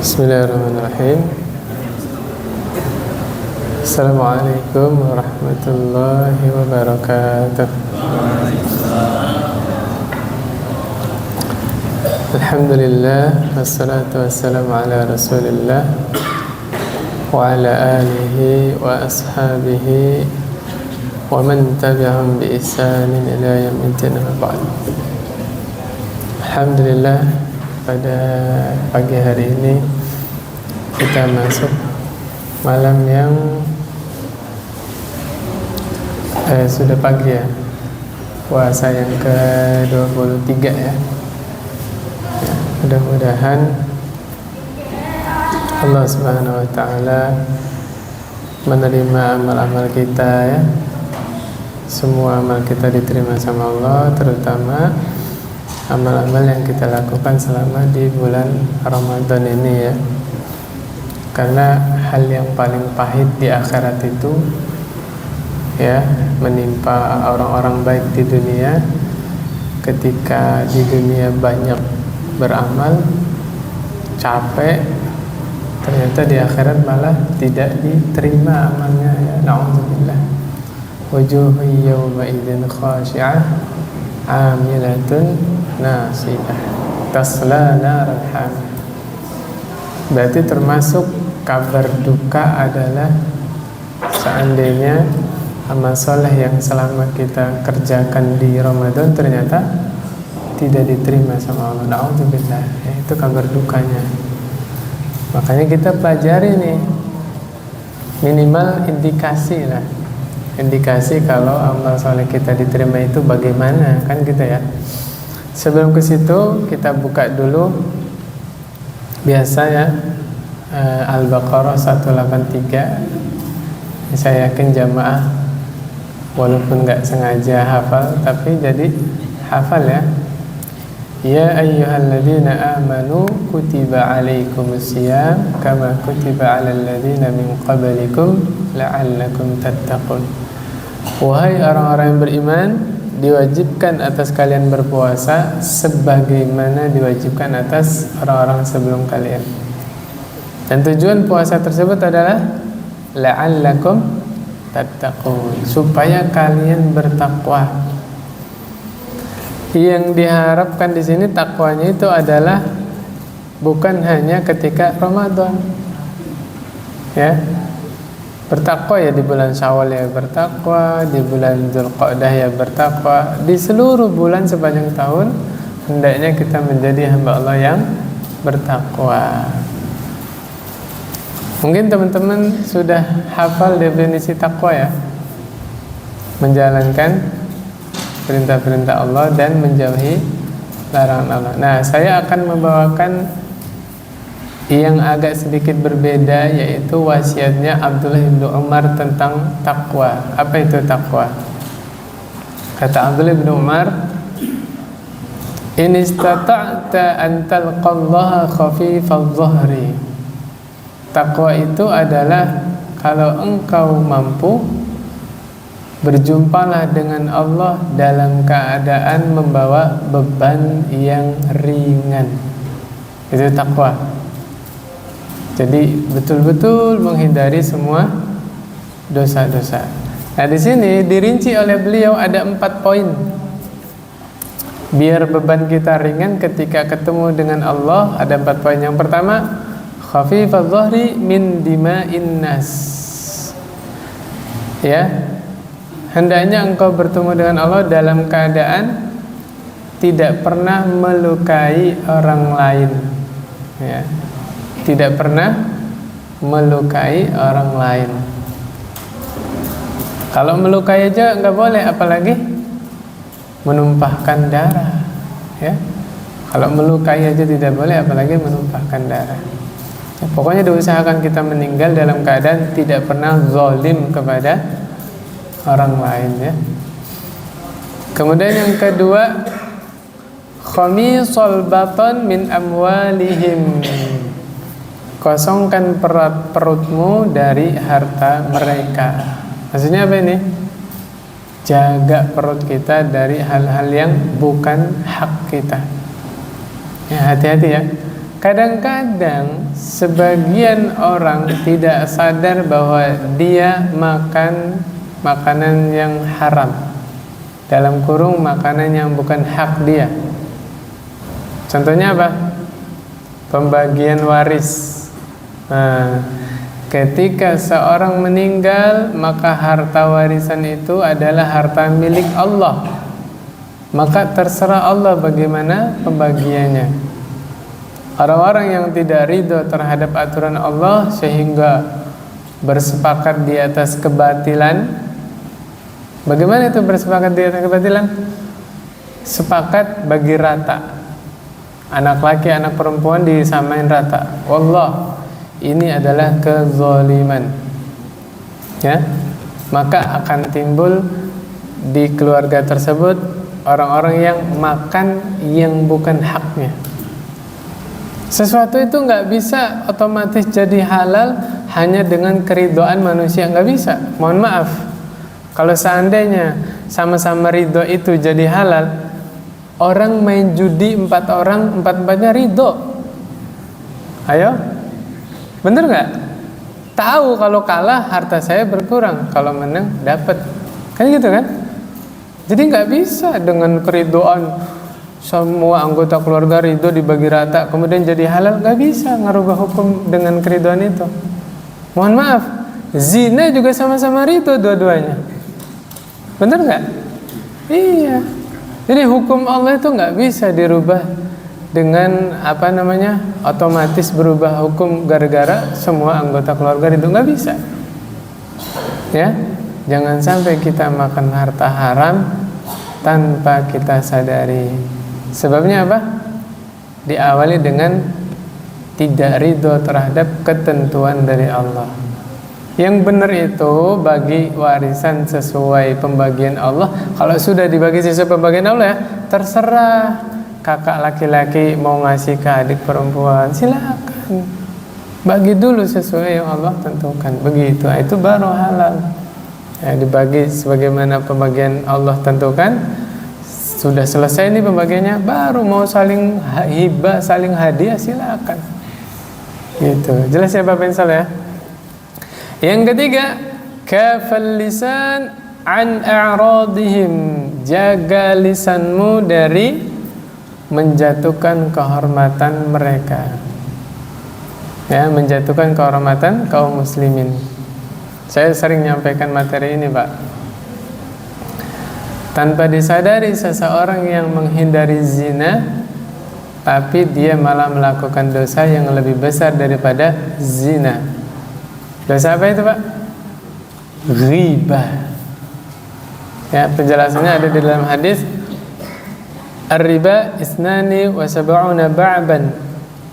Bismillahirrahmanirrahim. Assalamualaikum warahmatullahi wabarakatuh. Alhamdulillah, wassalatu wassalamu ala rasulillah wa ala alihi wa ashabihi wa man tabi'ahum bi ihsanin ila yaumil ba'd. Alhamdulillah, pada pagi hari ini kita masuk malam yang sudah pagi ya, puasa yang ke-23 ya. Mudah-mudahan Allah Subhanahu wa taala menerima amal-amal kita ya. Semua amal kita diterima sama Allah, terutama amal-amal yang kita lakukan selama di bulan Ramadan ini ya. Karena hal yang paling pahit di akhirat itu ya, menimpa orang-orang baik di dunia. Ketika di dunia banyak beramal, capek, ternyata di akhirat malah tidak diterima amalnya ya. Na'udzubillah. Wujuhun yawma idzin khashi'ah amilatun nasibah tasla naral hamim. Berarti termasuk kabar duka adalah seandainya amal soleh yang selama kita kerjakan di Ramadan ternyata tidak diterima sama Allah. Na'udzubillah ya, itu kabar dukanya. Makanya kita pelajari nih, minimal indikasi lah, indikasi kalau amal soleh kita diterima itu bagaimana kan kita ya. Sebelum ke situ kita buka dulu biasa ya, Al-Baqarah 183. Saya yakin jamaah walaupun nggak sengaja hafal tapi jadi hafal ya. Ya ayyuhalladzina amanu kutiba alaikumusiyam kama kutiba alal ladzina min qablikum la'allakum tattaqun. Wahai orang-orang yang beriman, diwajibkan atas kalian berpuasa sebagaimana diwajibkan atas orang-orang sebelum kalian. Dan tujuan puasa tersebut adalah la'allakum tattaqun, supaya kalian bertakwa. Yang diharapkan di sini takwanya itu adalah bukan hanya ketika Ramadan. Ya. Bertakwa ya di bulan Syawal ya bertakwa, di bulan Dzulqa'dah ya bertakwa, di seluruh bulan sepanjang tahun hendaknya kita menjadi hamba Allah yang bertakwa. Mungkin teman-teman sudah hafal definisi takwa ya, menjalankan perintah-perintah Allah dan menjauhi larangan Allah. Nah, saya akan membawakan yang agak sedikit berbeda, yaitu wasiatnya Abdullah bin Umar tentang takwa. Apa itu takwa? Kata Abdullah bin Umar, in istata'ta an talqallaha khafifadh dhahri. Takwa itu adalah kalau engkau mampu berjumpalah dengan Allah dalam keadaan membawa beban yang ringan. Itu takwa. Jadi betul-betul menghindari semua dosa-dosa. Nah, di sini dirinci oleh beliau ada 4 poin. Biar beban kita ringan ketika ketemu dengan Allah, ada 4 poin. Yang pertama, khafifadh dhahri min dima'in nas. Ya. Hendaknya engkau bertemu dengan Allah dalam keadaan tidak pernah melukai orang lain. Ya. Tidak pernah melukai orang lain. Kalau melukai aja nggak boleh, apalagi menumpahkan darah. Ya. Kalau melukai aja tidak boleh, apalagi menumpahkan darah. Ya, pokoknya diusahakan kita meninggal dalam keadaan tidak pernah zalim kepada orang lain ya. Kemudian yang kedua, khamisal batan min amwalihim. Kosongkan perutmu dari harta mereka. Maksudnya apa ini? Jaga perut kita dari hal-hal yang bukan hak kita. Ya, hati-hati ya. kadang-kadang sebagian orang tidak sadar bahwa dia makan makanan yang haram, dalam kurung makanan yang bukan hak dia. Contohnya apa? Pembagian waris. Nah, ketika seorang meninggal, maka harta warisan itu adalah harta milik Allah. Maka terserah Allah bagaimana pembagiannya. Orang-orang yang tidak ridho terhadap aturan Allah sehingga bersepakat di atas kebatilan. Bagaimana itu bersepakat di atas kebatilan? Sepakat bagi rata. Anak laki, anak perempuan disamain rata. Wallah, ini adalah kezaliman. Ya, maka akan timbul di keluarga tersebut orang-orang yang makan yang bukan haknya. Sesuatu itu nggak bisa otomatis jadi halal hanya dengan keridhaan manusia, nggak bisa. Mohon maaf, kalau seandainya sama-sama ridho itu jadi halal, orang main judi 4 orang, 4-4-nya ridho. Ayo, bener nggak? Tahu kalau kalah harta saya berkurang, kalau menang dapat, kan gitu kan? Jadi nggak bisa dengan keridhaan semua anggota keluarga ridho dibagi rata kemudian jadi halal, nggak bisa ngerubah hukum dengan keridhaan itu. Mohon maaf, zina juga sama-sama ridho dua-duanya, bener nggak? Iya. Jadi hukum Allah itu nggak bisa dirubah dengan otomatis berubah hukum gara-gara semua anggota keluarga itu, nggak bisa. Ya, jangan sampai kita makan harta haram tanpa kita sadari. Sebabnya apa? Diawali dengan tidak ridho terhadap ketentuan dari Allah. Yang benar itu bagi warisan sesuai pembagian Allah. Kalau sudah dibagi sesuai pembagian Allah, ya terserah. Kakak laki-laki mau ngasih ke adik perempuan, silakan. Bagi dulu sesuai yang Allah tentukan. Begitu, itu baru halal. Ya, dibagi sebagaimana pembagian Allah tentukan. Sudah selesai nih pembagiannya, baru mau saling hibah, saling hadiah, silakan. Gitu. Jelas ya Bapak Insya Allah ya. Yang ketiga, kafal lisan an a'radihim. Jaga lisanmu dari menjatuhkan kehormatan mereka. Ya, menjatuhkan kehormatan kaum muslimin. Saya sering menyampaikan materi ini, Pak. Tanpa disadari seseorang yang menghindari zina, tapi dia malah melakukan dosa yang lebih besar daripada zina. Dosa apa itu, Pak? Ghibah. Ya, penjelasannya ada di dalam hadis. Ar-riba isnani wa sab'una ba'ban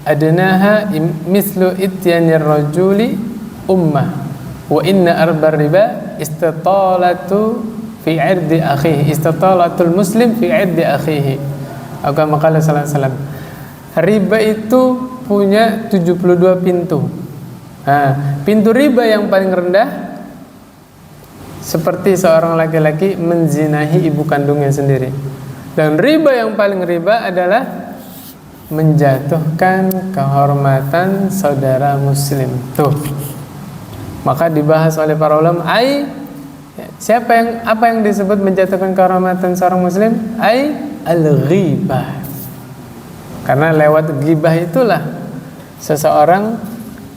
adnaha mislu ityanir rajuli ummah wa inna arbar riba istatalatu fi 'irdi akhihi, istatalatul muslim fi 'irdi akhihi. Atau maqala sallallahu alaihi wasallam. Riba itu punya 72 pintu. Nah, pintu riba yang paling rendah seperti seorang laki-laki menzinahi ibu kandungnya sendiri. Dan riba yang paling riba adalah menjatuhkan kehormatan saudara muslim. Tuh. Maka dibahas oleh para ulama, apa yang disebut menjatuhkan kehormatan seorang muslim? Al-ghibah. Karena lewat ghibah itulah seseorang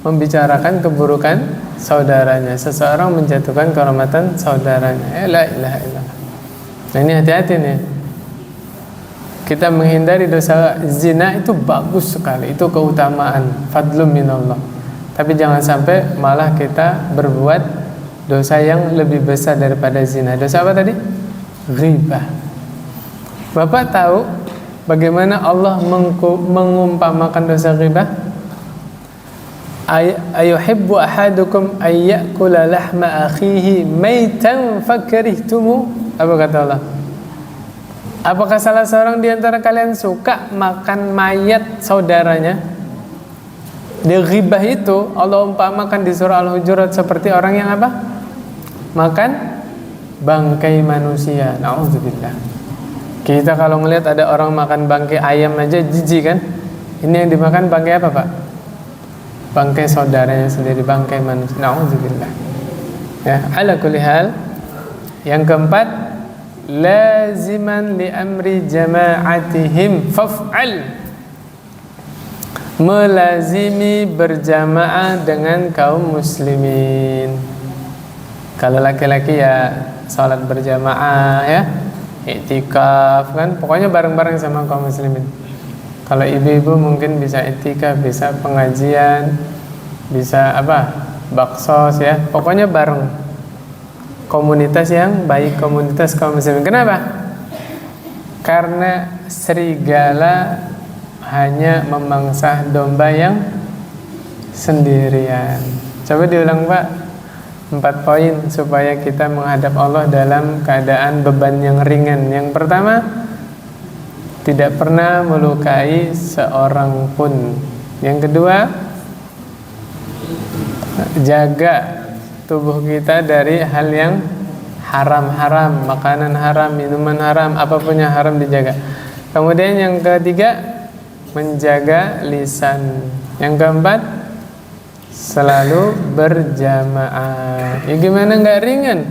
membicarakan keburukan saudaranya, seseorang menjatuhkan kehormatan saudaranya. La ilaha illallah. Nah, ini hati-hati nih. Kita menghindari dosa zina itu bagus sekali, itu keutamaan, fadlun minallah. Tapi jangan sampai malah kita berbuat dosa yang lebih besar daripada zina. Dosa apa tadi? Ghibah. Bapak tahu bagaimana Allah mengumpamakan dosa ghibah? Ayuhibbu ahadukum ayyakula lahma akhihi maitan fakarihtumu. Apa kata Allah? Apakah salah seorang di antara kalian suka makan mayat saudaranya? Di ghibah itu Allah umpamakan di surah Al-Hujurat seperti orang yang apa? Makan bangkai manusia. Na'udzubillah. Kita kalau ngelihat ada orang makan bangkai ayam aja jijik kan? Ini yang dimakan bangkai apa, Pak? Bangkai saudaranya sendiri, bangkai manusia. Nauzubillah. Ya, ala kulli hal. Yang keempat, laziman li amri jama'atihim faf'al. Melazimi berjamaah dengan kaum muslimin. Kalau laki-laki ya salat berjamaah ya, iktikaf kan, pokoknya bareng-bareng sama kaum muslimin. Kalau ibu-ibu mungkin bisa iktikaf, bisa pengajian, bisa apa? Baksos ya, pokoknya bareng. Komunitas yang baik, komunitas kaum muslimin. Kenapa? Karena serigala hanya memangsa domba yang sendirian. Coba diulang, Pak. 4 poin supaya kita menghadap Allah dalam keadaan beban yang ringan. Yang pertama, tidak pernah melukai seorang pun. Yang kedua, jaga tubuh kita dari hal yang haram-haram, makanan haram, minuman haram, apapun yang haram dijaga. Kemudian yang ketiga, menjaga lisan. Yang keempat, selalu berjamaah. Ya gimana nggak ringan?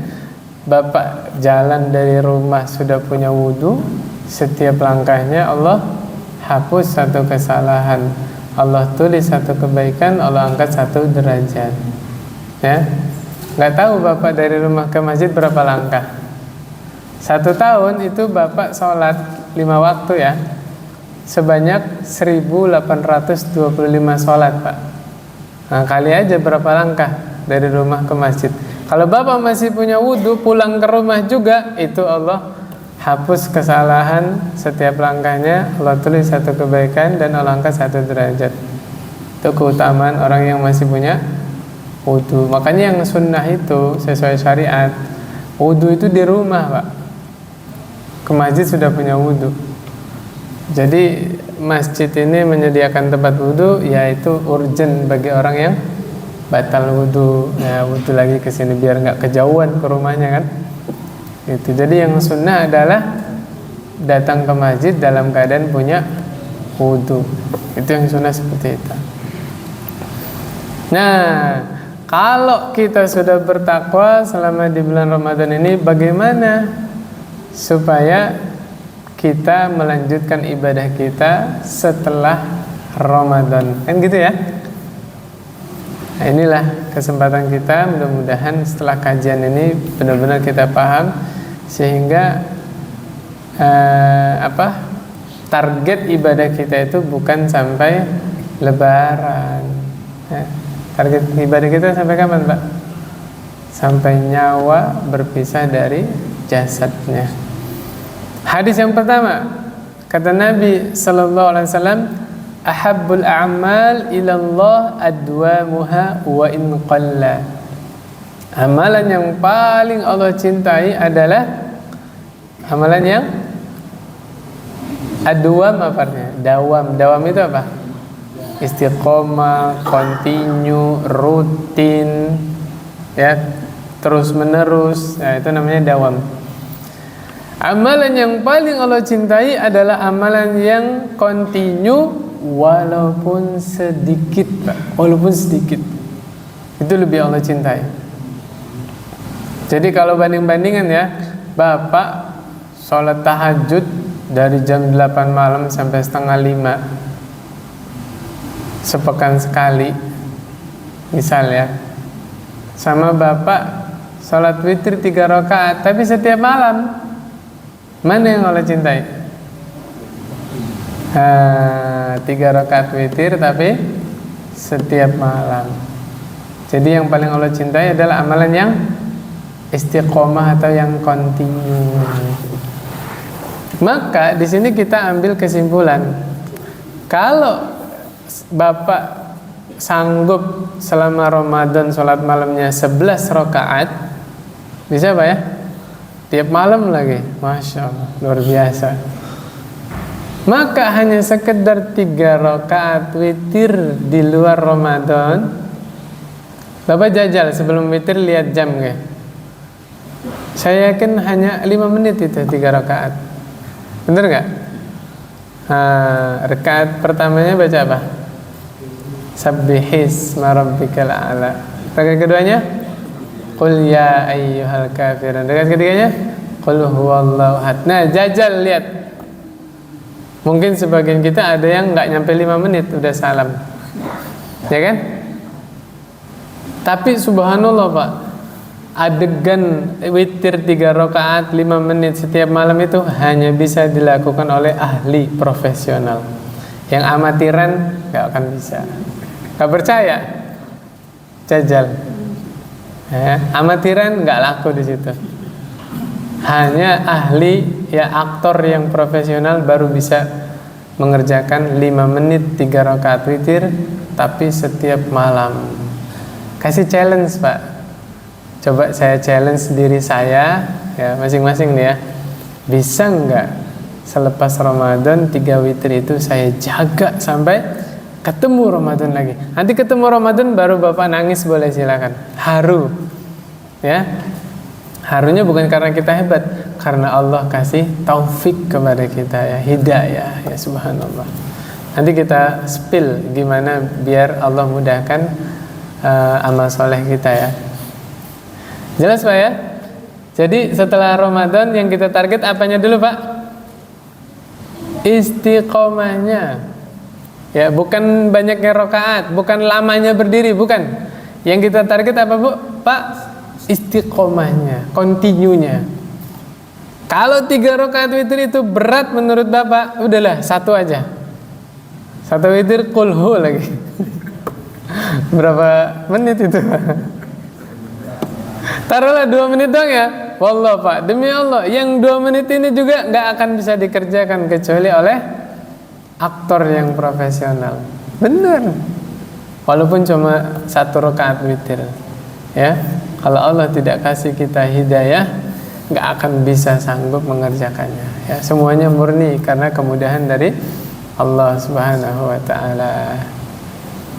Bapak jalan dari rumah sudah punya wudhu, setiap langkahnya Allah hapus satu kesalahan, Allah tulis satu kebaikan, Allah angkat 1 derajat. Ya, nggak tahu Bapak dari rumah ke masjid berapa langkah? 1 tahun itu Bapak sholat 5 waktu ya, sebanyak 1825 sholat, Pak. Nah, kali aja berapa langkah dari rumah ke masjid. Kalau Bapak masih punya wudhu, pulang ke rumah juga, itu Allah hapus kesalahan setiap langkahnya, Allah tulis 1 kebaikan, dan Allah angkat 1 derajat. Itu keutamaan orang yang masih punya wudhu. Makanya yang sunnah itu sesuai syariat, wudhu itu di rumah, Pak. Ke masjid sudah punya wudhu. Jadi masjid ini menyediakan tempat wudhu, yaitu urgent bagi orang yang batal wudhu. Ya, wudhu lagi ke sini biar nggak kejauhan ke rumahnya kan. Itu. Jadi yang sunnah adalah datang ke masjid dalam keadaan punya wudhu. Itu yang sunnah seperti itu. Nah, kalau kita sudah bertakwa selama di bulan Ramadan ini, bagaimana supaya kita melanjutkan ibadah kita setelah Ramadan? Kan gitu ya. Nah, inilah kesempatan kita, mudah-mudahan setelah kajian ini benar-benar kita paham, sehingga target ibadah kita itu bukan sampai Lebaran. Ya, target ibadah kita sampai kapan, Pak? Sampai nyawa berpisah dari jasadnya. Hadis yang pertama, kata Nabi sallallahu alaihi wasallam, ahabbul a'mal ilallah adwamuha wa in qalla. Amalan yang paling Allah cintai adalah amalan yang adwam, apa artinya? Dawam. Dawam itu apa? Istiqomah, continue, rutin, ya, terus menerus. Nah, itu namanya dawam. Amalan yang paling Allah cintai adalah amalan yang continue walaupun sedikit, Pak. Walaupun sedikit. Itu lebih Allah cintai. Jadi kalau banding-bandingan ya, Bapak sholat tahajud dari jam 8 malam sampai setengah 5 sepekan sekali, misal ya, sama Bapak sholat witir 3 rakaat tapi setiap malam, mana yang Allah cintai? 3 rakaat witir tapi setiap malam. Jadi yang paling Allah cintai adalah amalan yang istiqomah atau yang kontinu. Maka di sini kita ambil kesimpulan, kalau Bapak sanggup selama Ramadan sholat malamnya 11 rakaat, bisa Pak ya? Tiap malam lagi, Masya Allah, luar biasa. Maka hanya sekedar 3 rakaat witir di luar Ramadan, Bapak jajal sebelum witir lihat jam ya. Saya yakin hanya 5 menit itu 3 rakaat. Bener gak? Rakaat pertamanya baca apa? Sabbihisma rabbikal a'la. Rakaat keduanya Qul ya ayyuhal kafirun. Rakaat ketiganya Qul huwallahu ahad. Nah, jajal lihat. Mungkin sebagian kita ada yang nggak nyampe 5 menit udah salam, ya kan? Tapi subhanallah Pak, adegan witir 3 rakaat 5 menit setiap malam itu hanya bisa dilakukan oleh ahli profesional. Yang amatiran nggak akan bisa. Nggak percaya? Jajal. Amatiran nggak laku di situ. Hanya ahli, ya aktor yang profesional baru bisa mengerjakan 5 menit 3 rakaat witir, tapi setiap malam. Kasih challenge Pak. Coba saya challenge diri saya, ya masing-masing nih ya. Bisa nggak selepas Ramadan 3 witir itu saya jaga sampai ketemu Ramadan lagi. Nanti ketemu Ramadan baru Bapak nangis boleh silakan. Haru, ya. Harunya bukan karena kita hebat, karena Allah kasih taufik kepada kita, ya, hidayah, ya subhanallah. Nanti kita spill gimana biar Allah mudahkan amal soleh kita, ya. Jelas Pak ya? Jadi setelah Ramadan yang kita target apanya dulu Pak? Istiqomahnya. Ya, bukan banyaknya rakaat, bukan lamanya berdiri, bukan. Yang kita target apa Bu? Pak, istiqomahnya, continue-nya. Kalau 3 rakaat witir itu berat menurut Bapak, udahlah 1 aja. 1 witir kulhu lagi. Berapa menit itu? Taruhlah 2 menit dong ya. Wallah Pak, demi Allah, yang 2 menit ini juga nggak akan bisa dikerjakan kecuali oleh aktor yang profesional. Benar. Walaupun cuma 1 rakaat witir, ya. Kalau Allah tidak kasih kita hidayah, nggak akan bisa sanggup mengerjakannya. Ya, semuanya murni karena kemudahan dari Allah Subhanahu Wa Taala.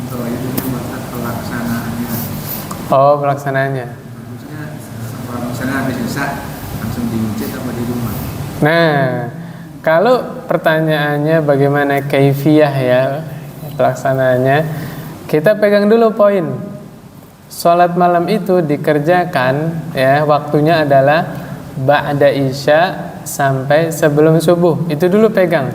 Untuk itu pelaksanaannya. Oh, pelaksanaannya. Maksudnya, kalau misalnya habis Isya langsung di masjid atau di rumah? Nah, kalau pertanyaannya bagaimana kaifiyah ya pelaksanaannya, kita pegang dulu poin. Sholat malam itu dikerjakan, ya, waktunya adalah ba'da isya sampai sebelum subuh. Itu dulu pegang.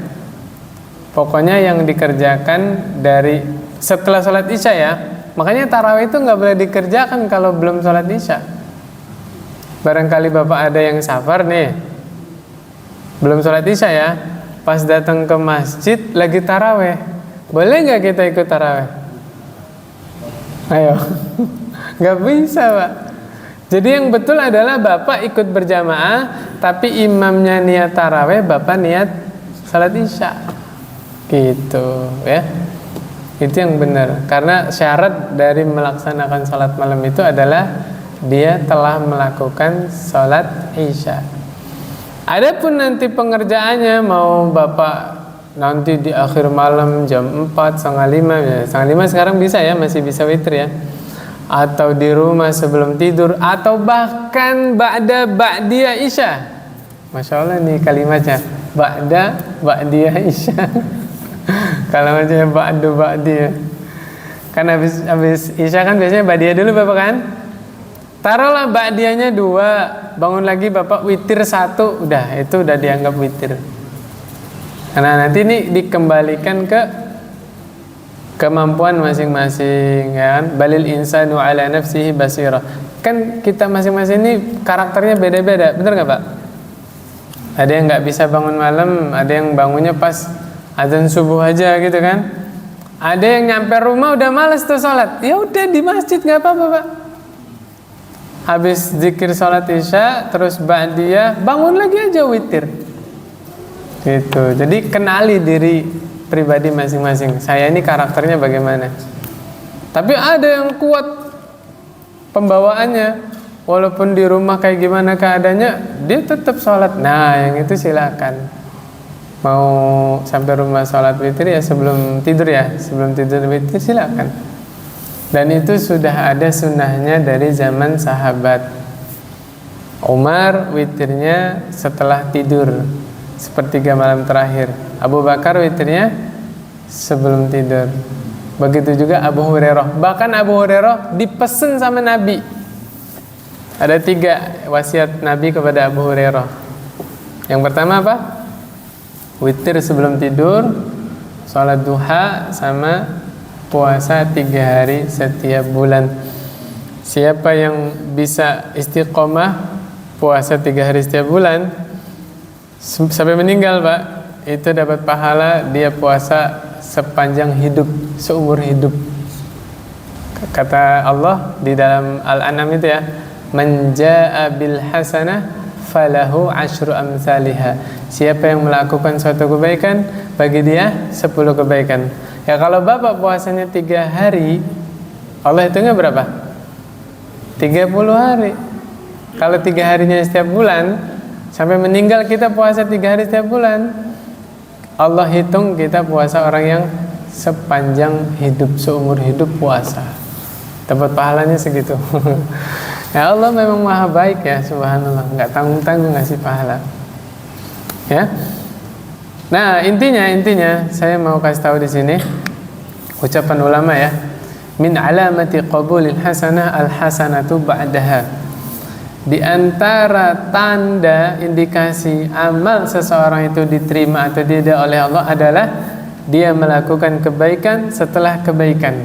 Pokoknya yang dikerjakan dari setelah sholat isya, ya. Makanya tarawih itu nggak boleh dikerjakan kalau belum sholat isya. Barangkali Bapak ada yang safar nih, belum sholat isya ya, pas datang ke masjid lagi tarawih, boleh nggak kita ikut tarawih? Ayo. Nggak bisa Pak. Jadi yang betul adalah Bapak ikut berjamaah, tapi imamnya niat tarawih, Bapak niat salat isya, gitu ya. Itu yang benar. Karena syarat dari melaksanakan salat malam itu adalah dia telah melakukan salat isya. Adapun nanti pengerjaannya mau Bapak nanti di akhir malam jam 4, setengah 5 ya. Setengah 5 sekarang bisa ya, masih bisa witir ya. Atau di rumah sebelum tidur, atau bahkan ba'diyah isya. Masya Allah nih kalimatnya, ba'diyah isya. Kalau macamnya ba'diyah, kan habis isya kan biasanya ba'diyah dulu Bapak kan. Taruhlah ba'diyahnya 2, bangun lagi Bapak witir 1, udah itu udah dianggap witir. Karena nanti ini dikembalikan ke kemampuan masing-masing, ya kan? Balil insanu ala nafsihi basirah. Kan kita masing-masing ini karakternya beda-beda, bener nggak Pak? Ada yang nggak bisa bangun malam, ada yang bangunnya pas azan subuh aja gitu kan? Ada yang nyampe rumah udah males tuh sholat, ya udah di masjid nggak apa-apa Pak. Habis zikir sholat isya, terus ba'diyah, bangun lagi aja witir. Gitu. Jadi kenali diri pribadi masing-masing. Saya ini karakternya bagaimana. Tapi ada yang kuat pembawaannya, walaupun di rumah kayak gimana keadaannya, dia tetap sholat. Nah, yang itu silakan. Mau sampai rumah sholat witir ya sebelum tidur ya, sebelum tidur witir silakan. Dan itu sudah ada sunnahnya dari zaman sahabat. Umar witirnya setelah tidur. sepertiga malam terakhir. Abu Bakar witirnya sebelum tidur. Begitu juga Abu Hurairah. Bahkan Abu Hurairah dipesan sama Nabi. Ada 3 wasiat Nabi kepada Abu Hurairah. Yang pertama apa? Witir sebelum tidur, sholat duha, sama puasa 3 hari setiap bulan. Siapa yang bisa istiqomah puasa 3 hari setiap bulan sampai meninggal, Pak, itu dapat pahala dia puasa sepanjang hidup, seumur hidup. Kata Allah di dalam Al-An'am itu ya, man jaa bil hasanah falahu asyru amsalihha. Siapa yang melakukan suatu kebaikan, bagi dia 10 kebaikan. Ya kalau Bapak puasanya 3 hari, Allah hitungnya berapa? 30 hari. Kalau 3 harinya setiap bulan, sampai meninggal kita puasa 3 hari setiap bulan, Allah hitung kita puasa orang yang sepanjang hidup, seumur hidup puasa. Dapat pahalanya segitu. Ya Allah memang maha baik ya, subhanallah, nggak tanggung-tanggung ngasih pahala. Ya. Nah intinya saya mau kasih tahu di sini ucapan ulama ya. Min alamati qabulil hasanah al hasanatu ba'daha. Di antara tanda indikasi amal seseorang itu diterima atau tidak oleh Allah adalah dia melakukan kebaikan setelah kebaikan.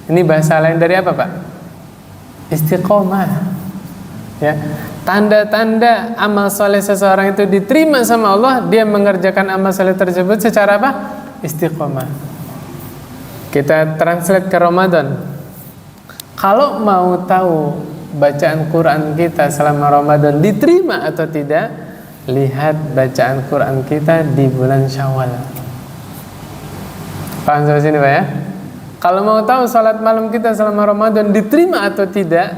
Ini bahasa lain dari apa, Pak? Istiqomah. Ya. Tanda-tanda amal soleh seseorang itu diterima sama Allah, dia mengerjakan amal soleh tersebut secara apa? Istiqomah. Kita translate ke Ramadan. Kalau mau tahu bacaan Quran kita selama Ramadan diterima atau tidak, lihat bacaan Quran kita di bulan Syawal. Paham sampai sini, Pak ya? Kalau mau tahu salat malam kita selama Ramadan diterima atau tidak,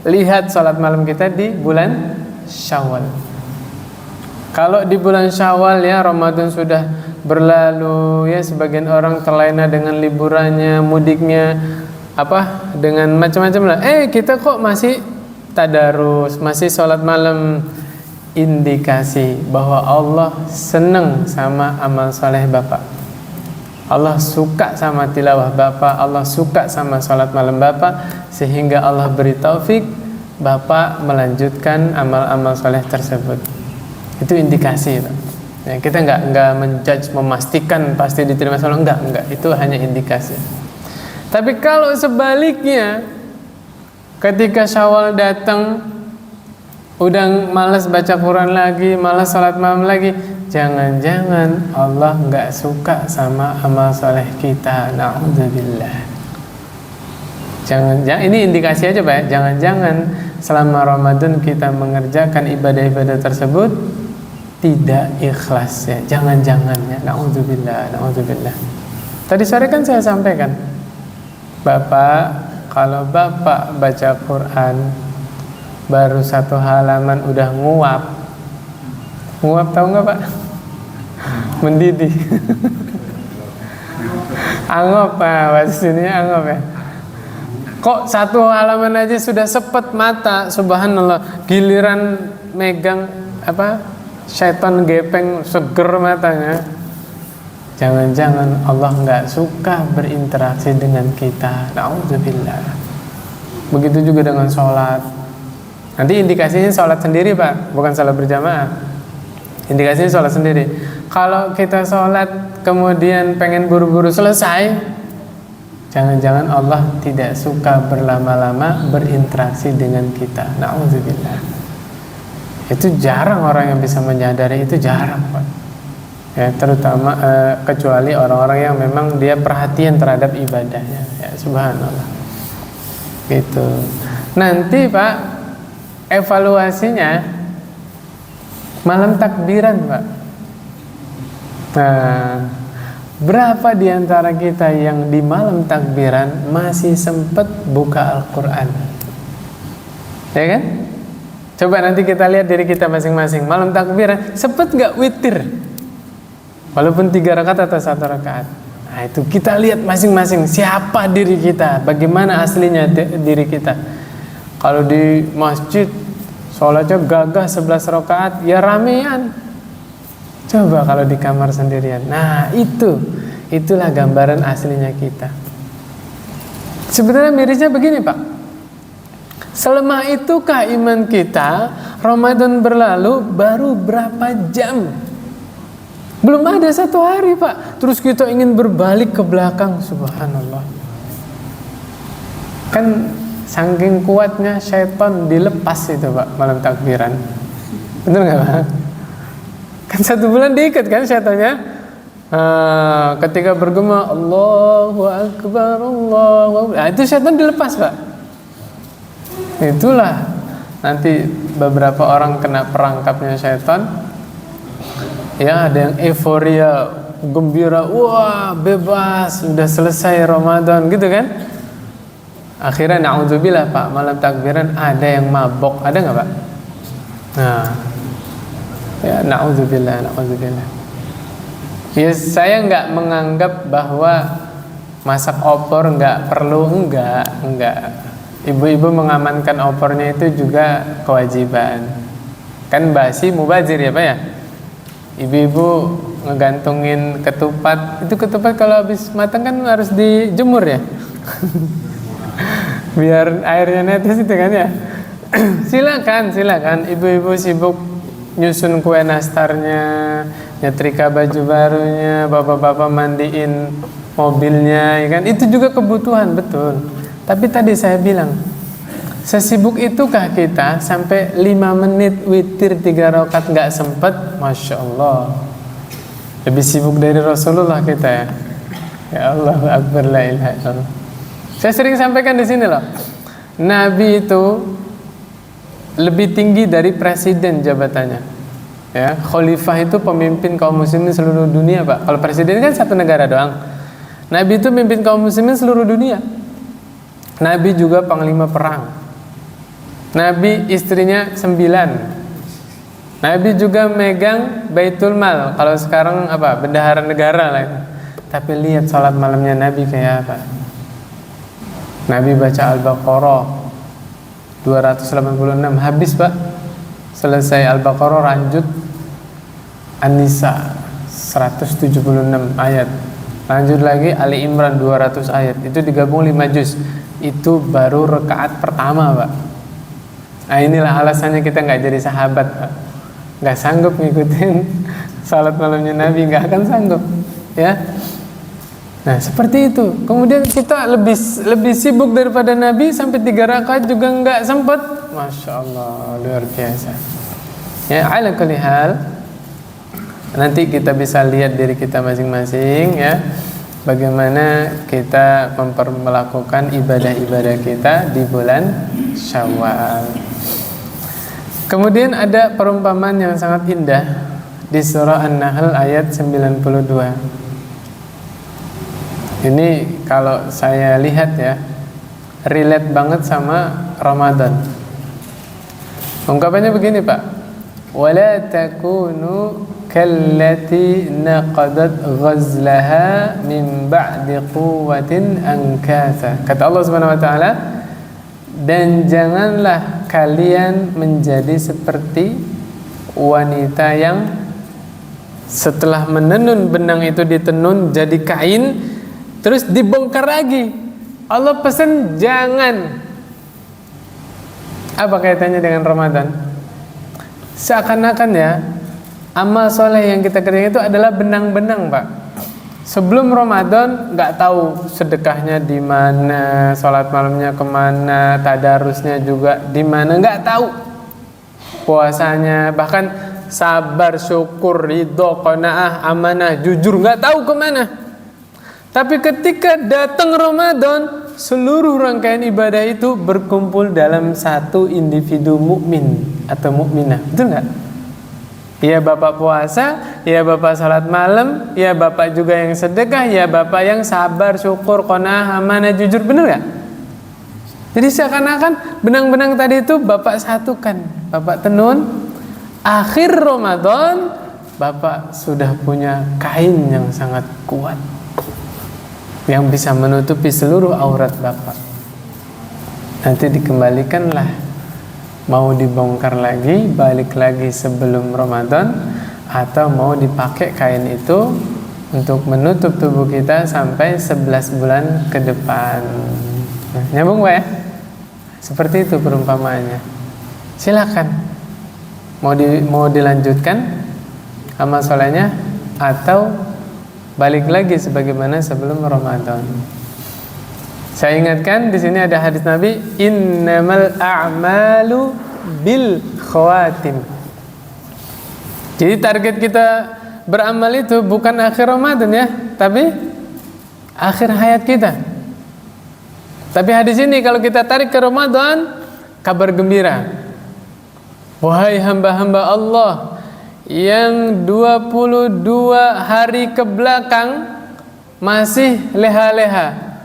lihat salat malam kita di bulan Syawal. Kalau di bulan Syawal ya Ramadan sudah berlalu ya, sebagian orang terlena dengan liburannya, mudiknya, apa dengan macam-macam lah. Kita kok masih tadarus, masih sholat malam, indikasi bahwa Allah senang sama amal soleh Bapak. Allah suka sama tilawah Bapak, Allah suka sama sholat malam Bapak, sehingga Allah beri taufik Bapak melanjutkan amal-amal soleh tersebut. Itu indikasi, Pak. Ya, kita nggak menjudge, memastikan pasti diterima sama Allah, enggak, itu hanya indikasi. Tapi kalau sebaliknya, ketika Syawal datang, udah malas baca Quran lagi, malas salat malam lagi, jangan-jangan Allah nggak suka sama amal soleh kita. Na'udzubillah. Jangan, ini indikasi aja, Pak. Jangan-jangan selama Ramadan kita mengerjakan ibadah-ibadah tersebut tidak ikhlas ya. Jangan-jangan ya. Na'udzubillah, na'udzubillah. Tadi sore kan saya sampaikan, Bapak, kalau Bapak baca Quran baru 1 halaman udah nguap. Nguap tahu nggak, Pak? Mendidih. Angop, Pak. Bahasa sini angop ya. Kok 1 halaman aja sudah sepet mata, subhanallah. Giliran megang apa? Syaitan gepeng, seger matanya. Jangan-jangan Allah nggak suka berinteraksi dengan kita. Na'udzubillah. Begitu juga dengan sholat. Nanti indikasinya sholat sendiri, Pak, bukan sholat berjamaah. Indikasinya sholat sendiri. Kalau kita sholat kemudian pengen buru-buru selesai, jangan-jangan Allah tidak suka berlama-lama berinteraksi dengan kita. Na'udzubillah. Itu jarang orang yang bisa menyadari, itu jarang, Pak. Ya, terutama kecuali orang-orang yang memang dia perhatian terhadap ibadahnya. Ya, subhanallah. Gitu. Nanti, Pak, evaluasinya malam takbiran, Pak. Nah, berapa di antara kita yang di malam takbiran masih sempat buka Al-Quran? Ya kan? Coba nanti kita lihat diri kita masing-masing. Malam takbiran sempat gak witir? Walaupun 3 rakaat atau 1 rakaat. Nah itu kita lihat masing-masing. Siapa diri kita? Bagaimana aslinya diri kita? Kalau di masjid sholatnya gagah 11 rakaat, ya ramean. Coba kalau di kamar sendirian. Nah, itulah gambaran aslinya kita. Sebenarnya mirisnya begini, Pak. Selemah itukah iman kita? Ramadan berlalu baru berapa jam? Belum ada 1 hari, Pak. Terus kita ingin berbalik ke belakang. Subhanallah. Kan saking kuatnya syaitan dilepas itu, Pak, malam takbiran. Bener gak, Pak? Kan 1 bulan diikat kan syaitannya. Ketika bergema Allahu Akbar, Allahu Akbar, nah, itu syaitan dilepas, Pak. Itulah nanti beberapa orang kena perangkapnya syaitan. Ya, ada yang euforia, gembira, wah bebas, sudah selesai Ramadan gitu kan. Akhirnya na'udzubillah, Pak, malam takbiran ada yang mabok, ada nggak, Pak? Nah, ya na'udzubillah. Ya, saya nggak menganggap bahwa masak opor nggak perlu, enggak. Ibu-ibu mengamankan opornya itu juga kewajiban. Kan basi mubazir ya, Pak ya. Ibu-ibu ngegantungin ketupat, itu ketupat kalau habis matang kan harus dijemur ya. Biar airnya netes itu kan ya. Silakan ibu-ibu sibuk nyusun kue nastarnya, nyetrika baju barunya, bapak-bapak mandiin mobilnya, ya kan? Itu juga kebutuhan, betul. Tapi tadi saya bilang, sesibuk itukah kita sampai 5 menit witir 3 rakaat nggak sempet? Masya Allah, lebih sibuk dari Rasulullah kita ya. Ya Allah Akbar, la ilaha illallah. Saya sering sampaikan di sini loh, Nabi itu lebih tinggi dari presiden jabatannya. Ya, khalifah itu pemimpin kaum muslimin seluruh dunia, Pak. Kalau presiden kan 1 negara doang. Nabi itu memimpin kaum muslimin seluruh dunia. Nabi juga panglima perang. Nabi istrinya 9. Nabi juga megang Baitul Mal. Kalau sekarang apa? Bendahara negara lah itu. Tapi lihat salat malamnya Nabi kayak apa? Nabi baca Al-Baqarah 286 habis, Pak. Selesai Al-Baqarah lanjut An-Nisa 176 ayat. Lanjut lagi Ali Imran 200 ayat. Itu digabung 5 juz. Itu baru rakaat pertama, Pak. Nah, inilah alasannya kita nggak jadi sahabat, Pak. Nggak sanggup ngikutin salat malamnya Nabi, nggak akan sanggup, ya. Nah, seperti itu. Kemudian kita lebih sibuk daripada Nabi, sampai 3 rakaat juga nggak sempat. Masya Allah, luar biasa. Ya, ala kulli hal, nanti kita bisa lihat diri kita masing-masing, ya. Bagaimana kita melakukan ibadah-ibadah kita di bulan Syawal. Kemudian ada perumpamaan yang sangat indah di surah An-Nahl ayat 92. Ini kalau saya lihat ya, relate banget sama Ramadan. Ungkapannya begini, Pak. Wala takunu kallati naqadat ghazlaha min ba'di quwwatin ankatha. Kata Allah Subhanahu wa taala, dan janganlah kalian menjadi seperti wanita yang setelah menenun benang itu ditenun jadi kain terus dibongkar lagi. Allah pesan jangan. Apa kaitannya dengan Ramadan? Seakan-akan ya, amal soleh yang kita kerjakan itu adalah benang-benang, Pak. Sebelum Ramadan nggak tahu sedekahnya di mana, sholat malamnya kemana, tadarusnya juga di mana, nggak tahu. Puasanya, bahkan sabar, syukur, ridho, qanaah, amanah, jujur, nggak tahu kemana. Tapi ketika datang Ramadan, seluruh rangkaian ibadah itu berkumpul dalam satu individu mukmin atau mukminah. Betul nggak? Ya Bapak puasa, ya Bapak salat malam, ya Bapak juga yang sedekah, ya Bapak yang sabar, syukur, qanaah, amanah, jujur. Benar nggak? Jadi seakan-akan benang-benang tadi itu Bapak satukan, Bapak tenun. Akhir Ramadan, Bapak sudah punya kain yang sangat kuat yang bisa menutupi seluruh aurat Bapak. Nanti dikembalikanlah, mau dibongkar lagi, balik lagi sebelum Ramadan, atau mau dipakai kain itu untuk menutup tubuh kita sampai 11 bulan ke depan. Nyambung Pak ya? Seperti itu perumpamaannya. Silakan. Mau dilanjutkan amal solehnya atau balik lagi sebagaimana sebelum Ramadan. Saya ingatkan di sini ada hadis Nabi, innamal a'malu bil khawatim. Jadi target kita beramal itu bukan akhir Ramadan ya, tapi akhir hayat kita. Tapi hadis ini kalau kita tarik ke Ramadan, kabar gembira. Wahai hamba-hamba Allah yang 22 hari ke belakang masih leha-leha,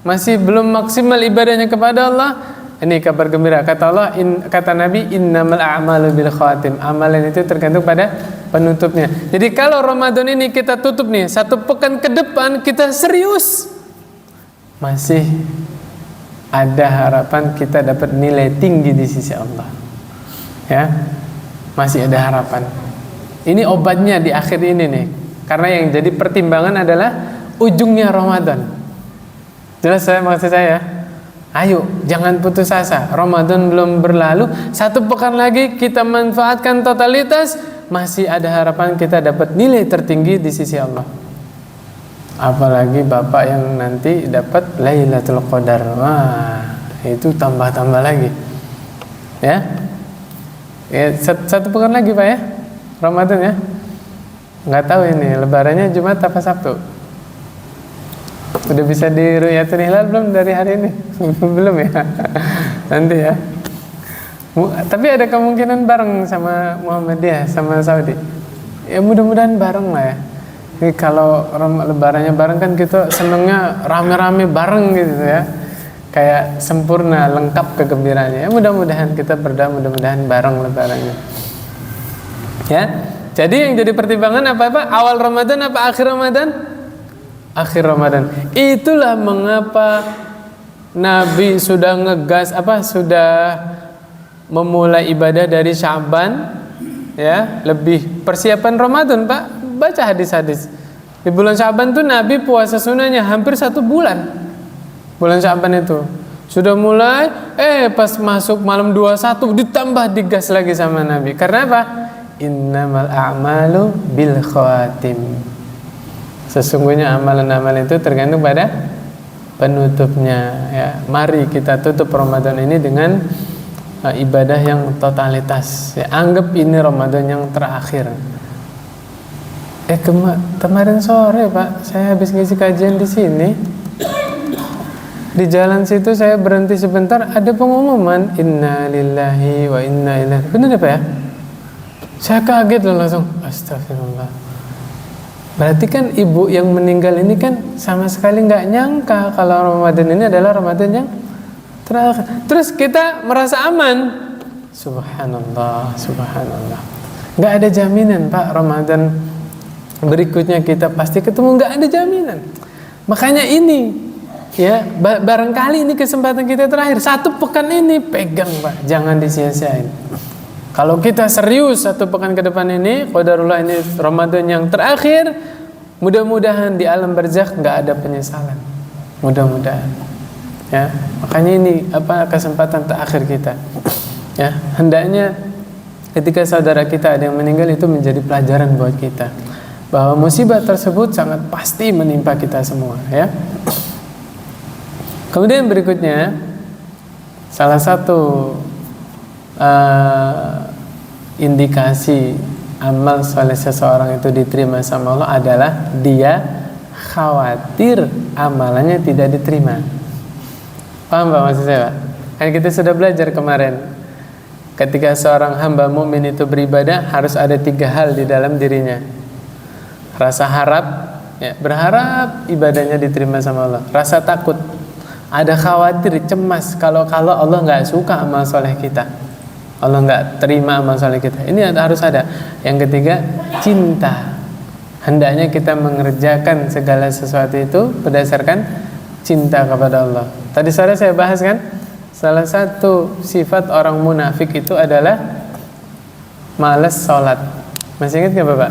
masih belum maksimal ibadahnya kepada Allah, ini kabar gembira. Kata Allah, kata Nabi, innamal a'malu bil khawatim. Amalan itu tergantung pada penutupnya. Jadi kalau Ramadan ini kita tutup nih, 1 pekan ke depan kita serius, masih ada harapan kita dapat nilai tinggi di sisi Allah. Ya, masih ada harapan. Ini obatnya di akhir ini nih. Karena yang jadi pertimbangan adalah ujungnya Ramadan. Jelas saya maksud saya? Ayo, jangan putus asa. Ramadan belum berlalu, 1 pekan lagi kita manfaatkan totalitas, masih ada harapan kita dapat nilai tertinggi di sisi Allah. Apalagi Bapak yang nanti dapat Lailatul Qadar. Wah, itu tambah-tambah lagi. Ya. Ya, 1 pekan lagi Pak ya. Ramadan ya. Nggak tahu ini lebarannya Jumat apa Sabtu. Udah bisa diru'yatul hilal belum dari hari ini? Belum ya? Nanti ya. Tapi ada kemungkinan bareng sama Muhammadiyah, sama Saudi. Ya mudah-mudahan bareng lah ya. Jadi kalau lebarannya bareng kan kita senengnya rame-rame bareng gitu ya. Kayak sempurna, lengkap kegembiraannya. Ya mudah-mudahan kita berdoa, mudah-mudahan bareng lebarannya. Ya. Jadi yang jadi pertimbangan apa-apa? Awal Ramadan apa akhir Ramadan? Akhir Ramadan. Itulah mengapa Nabi sudah ngegas sudah memulai ibadah dari Sya'ban ya, lebih persiapan Ramadan, Pak. Baca hadis-hadis. Di bulan Sya'ban tuh Nabi puasa sunnahnya hampir 1 bulan. Bulan Sya'ban itu sudah mulai pas masuk malam 21 ditambah digas lagi sama Nabi. Karena apa? Innamal a'malu bil khawatim. Sesungguhnya amalan-amalan itu tergantung pada penutupnya ya. Mari kita tutup Ramadan ini dengan ibadah yang totalitas ya. Anggap ini Ramadan yang terakhir. Kemarin sore Pak, saya habis ngisi kajian di sini. Di jalan situ saya berhenti sebentar, ada pengumuman inna lillahi wa inna ilaihi. Benar ya Pak ya? Saya kaget loh langsung. Astagfirullah. Berarti kan ibu yang meninggal ini kan sama sekali nggak nyangka kalau Ramadan ini adalah Ramadan yang terakhir. Terus kita merasa aman. Subhanallah, subhanallah. Nggak ada jaminan Pak Ramadan berikutnya kita pasti ketemu, nggak ada jaminan. Makanya ini ya barangkali ini kesempatan kita terakhir. 1 pekan ini pegang Pak, jangan disia-siain. Kalau kita serius 1 pekan ke depan ini, qadarullah ini Ramadan yang terakhir, mudah-mudahan di alam barzakh nggak ada penyesalan. Mudah-mudahan. Ya, makanya ini kesempatan terakhir kita. Ya, hendaknya ketika saudara kita ada yang meninggal itu menjadi pelajaran buat kita bahwa musibah tersebut sangat pasti menimpa kita semua, ya. Kemudian berikutnya salah satu indikasi amal soleh seseorang itu diterima sama Allah adalah dia khawatir amalannya tidak diterima. Paham Pak maksud saya Pak? Kan kita sudah belajar kemarin, ketika seorang hamba mukmin itu beribadah harus ada 3 hal di dalam dirinya. Rasa harap, ya, berharap ibadahnya diterima sama Allah. Rasa takut, ada khawatir, cemas kalau Allah nggak suka amal soleh kita, Allah nggak terima amal soleh kita. Ini harus ada. Yang ketiga, cinta. Hendaknya kita mengerjakan segala sesuatu itu berdasarkan cinta kepada Allah. Tadi sore saya bahas kan, salah satu sifat orang munafik itu adalah malas sholat. Masih ingat nggak Bapak?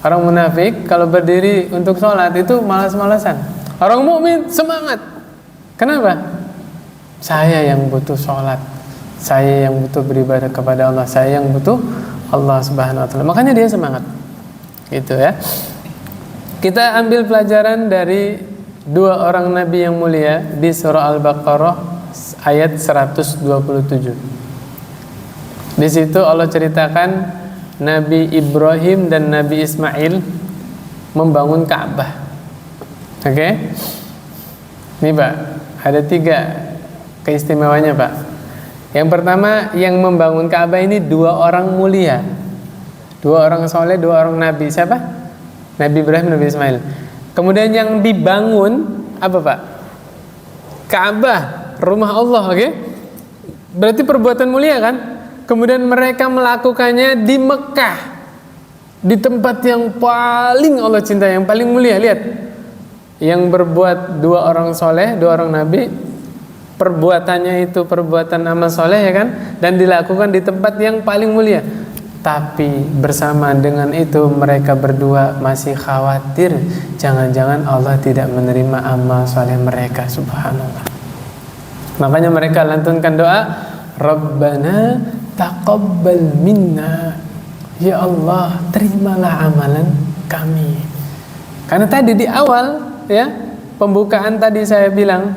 Orang munafik kalau berdiri untuk sholat itu malas-malasan. Orang mukmin semangat. Kenapa? Saya yang butuh sholat, saya yang butuh beribadah kepada Allah, saya yang butuh Allah Subhanahu Wa Taala. Makanya dia semangat. Gitu ya. Kita ambil pelajaran dari dua orang Nabi yang mulia di surah Al-Baqarah ayat 127. Di situ Allah ceritakan Nabi Ibrahim dan Nabi Ismail membangun Ka'bah. Oke? Ini Pak, ada 3 keistimewaannya Pak. Yang pertama, yang membangun Ka'bah ini 2 orang mulia, 2 orang soleh, 2 orang Nabi. Siapa? Nabi Ibrahim, Nabi Ismail. Kemudian yang dibangun apa Pak? Ka'bah, rumah Allah, oke? Berarti perbuatan mulia kan? Kemudian mereka melakukannya di Mekah, di tempat yang paling Allah cintai, yang paling mulia. Lihat, yang berbuat 2 orang soleh, 2 orang Nabi, perbuatannya itu perbuatan amal soleh ya kan? Dan dilakukan di tempat yang paling mulia. Tapi bersamaan dengan itu mereka berdua masih khawatir jangan-jangan Allah tidak menerima amal soleh mereka. Subhanallah. Makanya mereka lantunkan doa, Rabbana taqabbal minna. Ya Allah, terimalah amalan kami. Karena tadi di awal ya, pembukaan tadi saya bilang,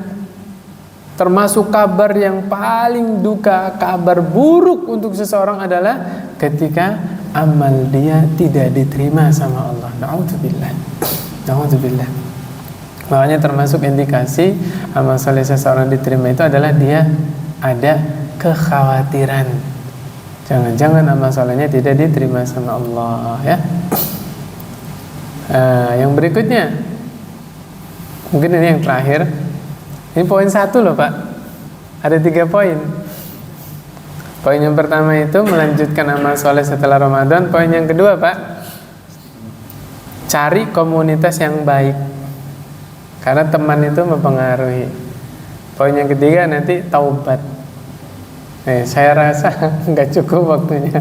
termasuk kabar yang paling duka, kabar buruk untuk seseorang adalah ketika amal dia tidak diterima sama Allah. Na'udzubillah. Na'udzubillah. Makanya termasuk indikasi amal soleh seseorang diterima itu adalah dia ada kekhawatiran. Jangan-jangan amal solehnya tidak diterima sama Allah ya. Yang berikutnya, mungkin ini yang terakhir. Ini poin 1 loh Pak. Ada 3 poin. Poin yang pertama itu melanjutkan amal soleh setelah Ramadan. Poin yang kedua Pak, cari komunitas yang baik, karena teman itu mempengaruhi. Poin yang ketiga nanti taubat. Saya rasa nggak cukup waktunya.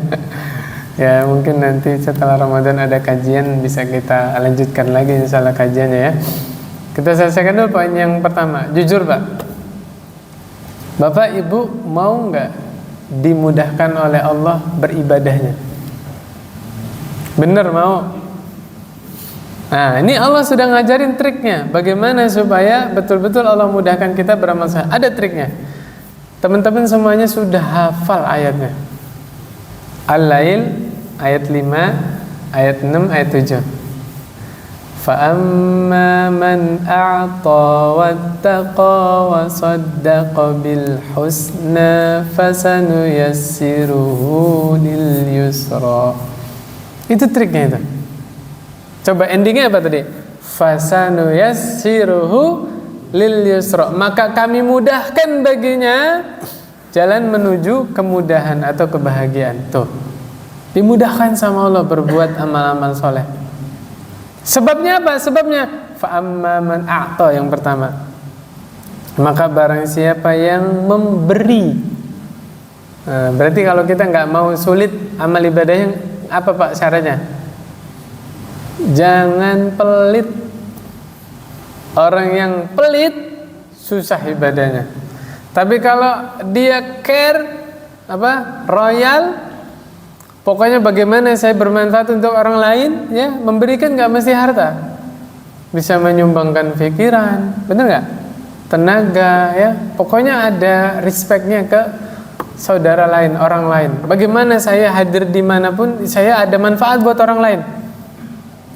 Ya mungkin nanti setelah Ramadan ada kajian, bisa kita lanjutkan lagi insyaallah kajiannya ya. Kita selesaikan dulu poin yang pertama. Jujur Pak, Bapak Ibu mau nggak dimudahkan oleh Allah beribadahnya? Bener mau? Nah ini Allah sudah ngajarin triknya, bagaimana supaya betul-betul Allah mudahkan kita beramal saleh. Ada triknya. Teman-teman semuanya sudah hafal ayatnya. Al-Lail ayat 5, ayat 6, ayat 7. فَأَمَّا مَنْ أَعْطَى وَاتَّقَى وَصَدَّقَ بِالْحُسْنَى فَسَنُيَسِّرُهُ لِلْيُسْرَى. Itu triknya itu. Coba endingnya apa tadi? فَسَنُيَسِّرُهُ لِلْيُسْرَى. Maka kami mudahkan baginya jalan menuju kemudahan atau kebahagiaan. Tuh, dimudahkan sama Allah berbuat amal-amal soleh. Sebabnya apa? Sebabnya fa'amma man a'ta, yang pertama. Maka barang siapa yang memberi. Berarti kalau kita nggak mau sulit amal ibadahnya, apa Pak syaratnya? Jangan pelit. Orang yang pelit susah ibadahnya. Tapi kalau dia care, royal, pokoknya bagaimana saya bermanfaat untuk orang lain, ya, memberikan nggak mesti harta, bisa menyumbangkan pikiran, bener nggak? Tenaga, ya, pokoknya ada respectnya ke saudara lain, orang lain. Bagaimana saya hadir dimanapun, saya ada manfaat buat orang lain.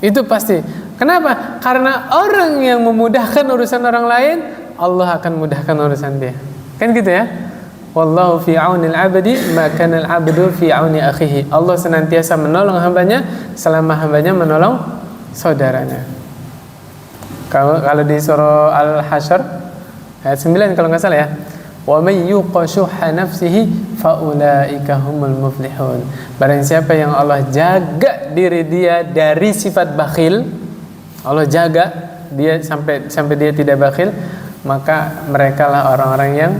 Itu pasti. Kenapa? Karena orang yang memudahkan urusan orang lain, Allah akan mudahkan urusan dia. Kan gitu ya? Wallahu fi aunil abdi ma kana al abdu fi auni akhihi. Allah senantiasa menolong hambanya selama hambanya menolong saudaranya. Kalau di surah Al-Hasyr ayat 9 kalau nggak salah ya. Wa may yuqa shuhha nafsihi fa ulaika humul muflihun. Barang siapa yang Allah jaga diri dia dari sifat bakhil, Allah jaga dia sampai dia tidak bakhil, maka merekalah orang-orang yang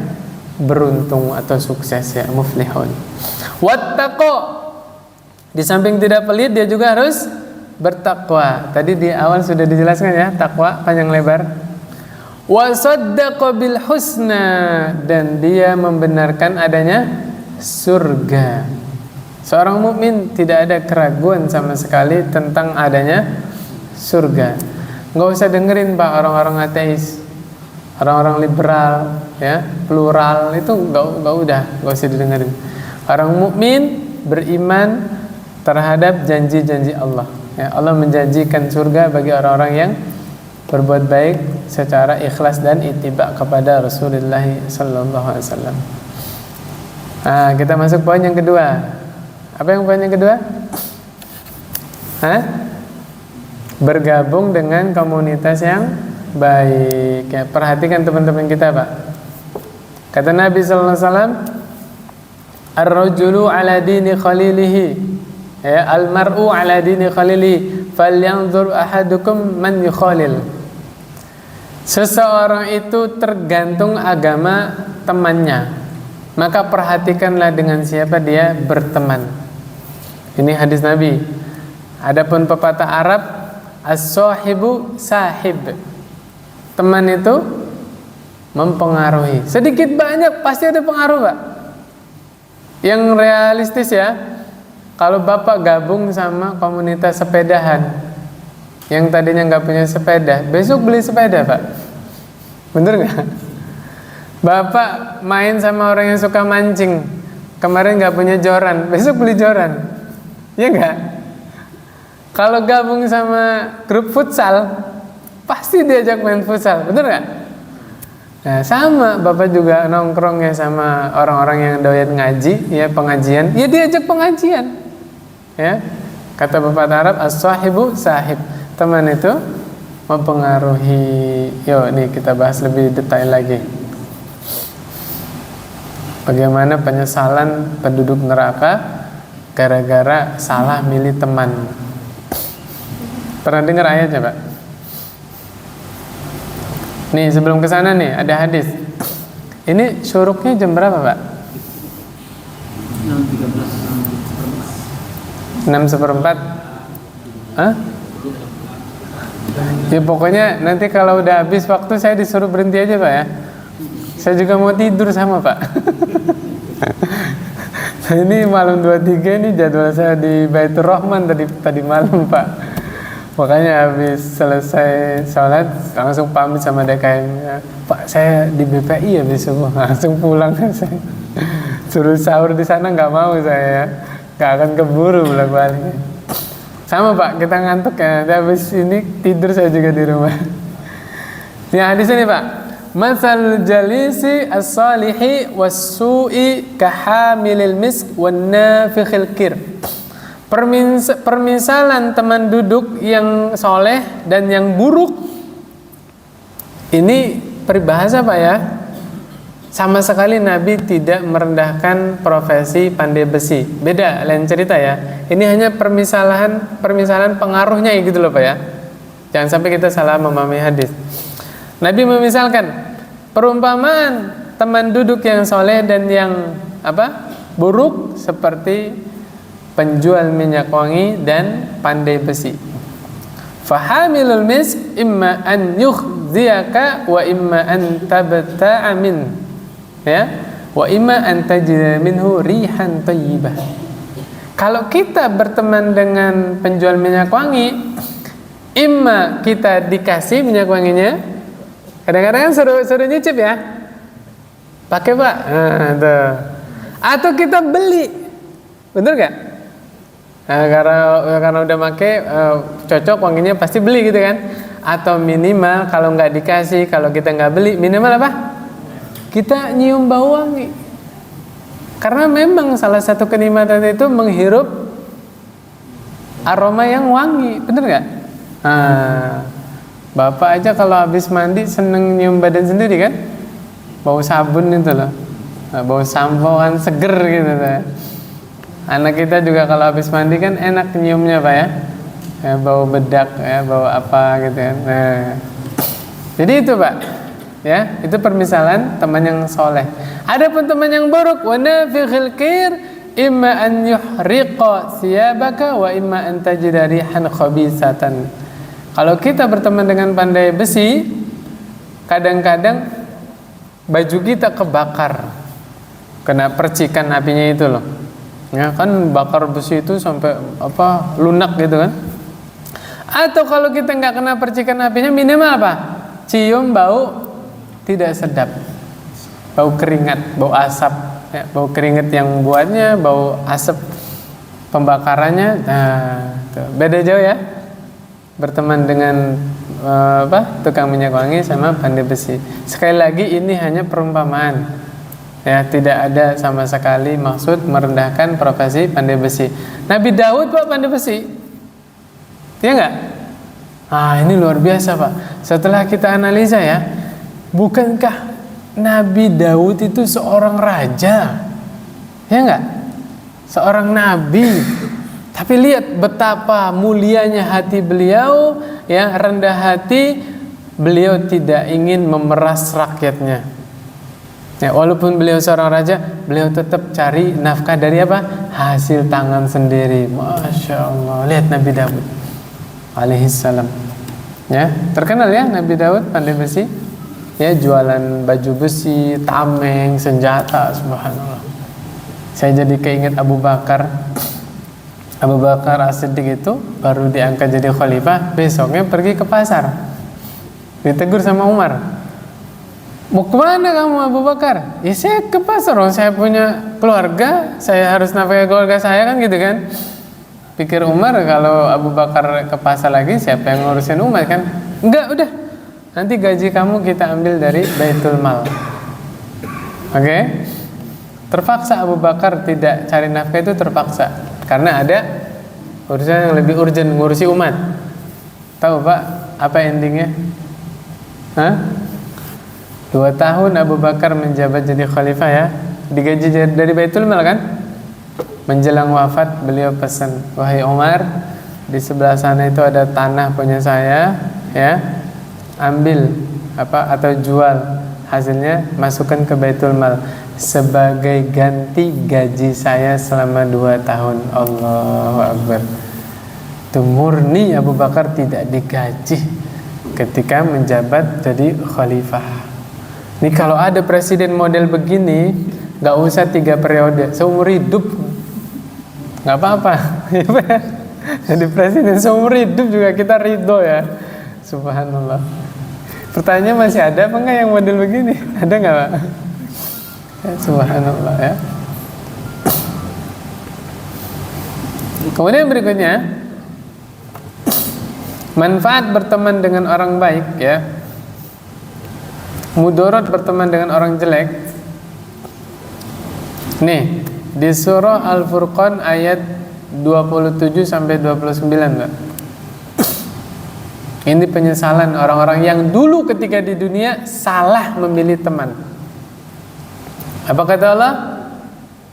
beruntung atau sukses, ya, muflihun. Wattaqo, Di samping tidak pelit, dia juga harus bertakwa. Tadi di awal sudah dijelaskan ya, takwa panjang lebar. Wa saddaqa bil husna, dan dia membenarkan adanya surga. Seorang mukmin tidak ada keraguan sama sekali tentang adanya surga. Nggak usah dengerin Pak orang-orang ateis, orang-orang liberal, ya, plural, itu nggak usah didengerin. Orang mukmin beriman terhadap janji-janji Allah. Ya, Allah menjanjikan surga bagi orang-orang yang berbuat baik secara ikhlas dan ittiba kepada Rasulullah sallallahu alaihi wasallam. Nah, kita masuk poin yang kedua. Apa yang poin yang kedua? Bergabung dengan komunitas yang baik. Ya, perhatikan teman-teman kita, Pak. Kata Nabi sallallahu alaihi wasallam, "Ar-rajulu ala dini khalilihi." Ya, al-mar'u ala dini khalilihi, falyanzur ahadukum man yukhalil. Seseorang itu tergantung agama temannya, maka perhatikanlah dengan siapa dia berteman. Ini hadis Nabi. Adapun pepatah Arab, as-sahibu sahib. Teman itu mempengaruhi. Sedikit banyak pasti ada pengaruh, Pak. Yang realistis ya, kalau Bapak gabung sama komunitas sepedahan, yang tadinya nggak punya sepeda, besok beli sepeda, Pak. Bener nggak? Bapak main sama orang yang suka mancing, kemarin nggak punya joran, besok beli joran, ya nggak? Kalau gabung sama grup futsal, pasti diajak main futsal, bener nggak? Nah, sama Bapak juga nongkrong ya sama orang-orang yang doyan ngaji, ya pengajian, ya diajak pengajian, ya. Kata Bapak Arab, as-sahibu sahib. Teman itu mempengaruhi. Yuk, nih kita bahas lebih detail lagi. Bagaimana penyesalan penduduk neraka gara-gara salah milih teman. Pernah dengar ayatnya, Pak? Nih, sebelum ke sana nih ada hadis. Ini syuruknya jam berapa, Pak? 6:13. Hah? Ya pokoknya nanti kalau udah habis waktu saya disuruh berhenti aja, Pak ya. Saya juga mau tidur sama Pak. Ini malam 23 ini jadwal saya di Baitur Rahman tadi malam, Pak. Makanya habis selesai sholat langsung pamit sama DKM. Pak, saya di BPI ya besok, langsung pulang saya. Suruh sahur di sana nggak mau saya, nggak akan keburu bolak-balik. Sama Pak, kita ngantuk ya. Habis ini tidur saya juga di rumah. Ini hadis ini Pak. Masal jalisi as-salihi was-su'i kahamilil misk wan nafikhil kir. Permisalan teman duduk yang soleh dan yang buruk. Ini peribahasa Pak ya. Sama sekali Nabi tidak merendahkan profesi pandai besi. Beda, lain cerita ya. Ini hanya permisalan pengaruhnya gitu loh Pak ya. Jangan sampai kita salah memahami hadis. Nabi memisalkan perumpamaan teman duduk yang soleh dan yang buruk seperti penjual minyak wangi dan pandai besi. Fahamilul misk imma an yukhziyaka wa imma an tabta'a min. Ya, wa imma an tajida minhu rihan thayyibah. Kalau kita berteman dengan penjual minyak wangi, imma kita dikasih minyak wanginya. Kadang-kadang kan suruh nyicip ya. Pakai Pak. Nah, tuh. Atau kita beli. Bener gak? Nah, karena udah pakai cocok wanginya pasti beli gitu kan. Atau minimal kalau nggak dikasih, kalau kita nggak beli, minimal apa? Kita nyium bau wangi. Karena memang salah satu kenikmatan itu menghirup aroma yang wangi, bener gak? Nah, Bapak aja kalau habis mandi seneng nyium badan sendiri kan? Bau sabun itu loh, bau sampoan seger gitu ya. Anak kita juga kalau habis mandi kan enak nyiumnya Pak ya, bau bedak ya, bau apa gitu kan. Nah, jadi itu Pak, ya itu permisalan teman yang soleh. Adapun teman yang buruk, wa nafikhil kir, imma an yuhriqa thiyabaka wa imma an tajida rihan khabisatan. Kalau kita berteman dengan pandai besi, kadang-kadang baju kita kebakar kena percikan apinya itu loh. Ya kan, bakar besi itu sampai lunak gitu kan. Atau kalau kita nggak kena percikan apinya, minimal apa? Cium bau tidak sedap, bau keringat, bau asap, ya, bau keringat yang buatnya, bau asap pembakarannya. Nah, tuh. Beda jauh ya berteman dengan tukang minyak wangi sama pandai besi. Sekali lagi ini hanya perumpamaan. Ya, tidak ada sama sekali maksud merendahkan profesi pandai besi. Nabi Daud Pak pandai besi, ya enggak? Ini luar biasa Pak. Setelah kita analisa ya, bukankah Nabi Daud itu seorang raja, ya enggak? Seorang nabi. Tapi lihat betapa mulianya hati beliau, ya, rendah hati. Beliau tidak ingin memeras rakyatnya. Ya, walaupun beliau seorang raja, beliau tetap cari nafkah dari apa? Hasil tangan sendiri. Masya Allah. Lihat Nabi Daud alaihissalam. Ya, terkenal ya Nabi Daud pandai besi. Ya, jualan baju besi, tameng, senjata, subhanallah. Saya jadi keinget Abu Bakar. Abu Bakar As-Siddiq itu baru diangkat jadi khalifah, besoknya pergi ke pasar. Ditegur sama Umar. Mau kemana kamu Abu Bakar? Ya saya ke pasar, saya punya keluarga, saya harus nafkahi keluarga saya kan gitu kan. Pikir Umar kalau Abu Bakar ke pasar lagi, siapa yang ngurusin Umar kan? Enggak, udah, nanti gaji kamu kita ambil dari Baitul Mal. Oke? Terpaksa Abu Bakar tidak cari nafkah itu terpaksa, karena ada urusan yang lebih urgent, ngurusi umat. Tahu Pak apa endingnya? 2 tahun Abu Bakar menjabat jadi khalifah ya, digaji dari Baitul Mal kan. Menjelang wafat beliau pesan, wahai Umar, di sebelah sana itu ada tanah punya saya, ya, ambil atau jual, hasilnya masukkan ke Baitul Mal sebagai ganti gaji saya selama 2 tahun. Allahu Akbar. Itu murni Abu Bakar tidak digaji ketika menjabat jadi khalifah. Ini kalau ada presiden model begini, nggak usah 3 periode, seumur hidup, nggak apa-apa. Jadi presiden seumur hidup juga kita ridho ya, subhanallah. Pertanyaan masih ada apa nggak yang model begini? Ada nggak Pak? Ya, subhanallah ya. Kemudian berikutnya, manfaat berteman dengan orang baik ya. Mudarat berteman dengan orang jelek. Nih, di surah Al-Furqan ayat 27 sampai 29, Pak. Ini penyesalan orang-orang yang dulu ketika di dunia salah memilih teman. Apa kata Allah?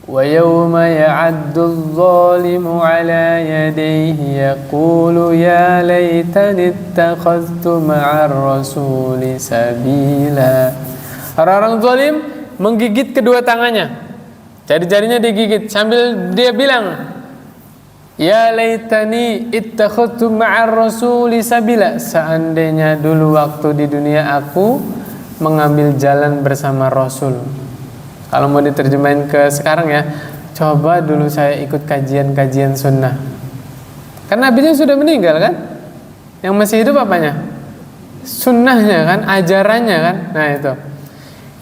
Wa yawma ya'addu adh-dhalimu 'ala yadayhi yaqulu ya laitani ittakhadhtu ma'ar rasuli sabila. Orang-orang zalim menggigit kedua tangannya, jari-jarinya digigit sambil dia bilang, ya laitani ittakhadhtu ma'ar rasuli sabila. Seandainya dulu waktu di dunia aku mengambil jalan bersama Rasul. Kalau mau diterjemahin ke sekarang ya, coba dulu saya ikut kajian-kajian sunnah. Karena nabinya sudah meninggal kan? Yang masih hidup apanya? Sunnahnya kan, ajarannya kan. Nah itu.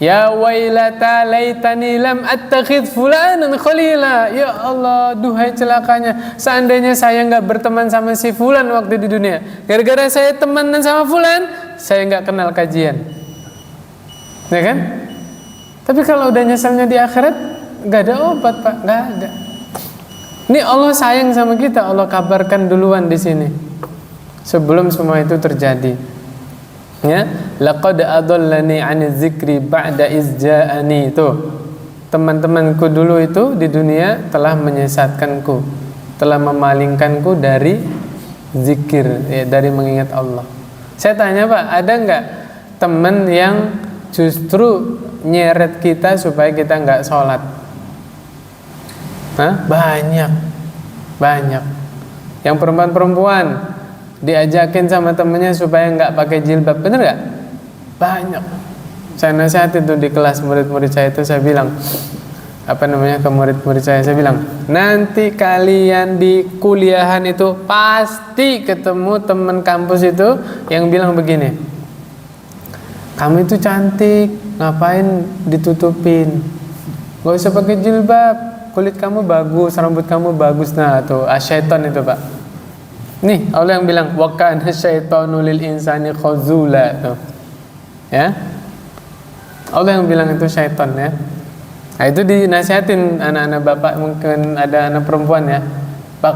Ya wailata laitani lam attakhidh fulanan khalila. Ya Allah, duhai celakanya, seandainya saya enggak berteman sama si fulan waktu di dunia. Gara-gara saya temenan sama fulan, saya enggak kenal kajian. Ya kan? Tapi kalau udah nyeselnya di akhirat, gak ada obat Pak, gak ada. Ini Allah sayang sama kita, Allah kabarkan duluan di sini sebelum semua itu terjadi. Ya, laqad adallani 'ani dzikri ba'da iz ja'ani. Itu teman-temanku dulu itu di dunia telah menyesatkanku, telah memalingkanku dari zikir, ya, dari mengingat Allah. Saya tanya Pak, ada nggak teman yang justru nyeret kita supaya kita nggak sholat? Hah? Banyak. Yang perempuan diajakin sama temennya supaya nggak pakai jilbab, bener nggak? Banyak. Saya nasihatin tuh di kelas murid-murid saya itu, saya bilang ke murid-murid saya bilang, nanti kalian di kuliahan itu pasti ketemu teman kampus itu yang bilang begini, kamu itu cantik, ngapain ditutupin? Gak usah pakai jilbab, kulit kamu bagus, rambut kamu bagus. Nah tuh, syaitan itu Pak. Nih Allah yang bilang, wa kana syaitanu lil insani khazula tuh. Ya, Allah yang bilang itu syaitan ya. Nah itu dinasihatin anak-anak bapak, mungkin ada anak perempuan ya,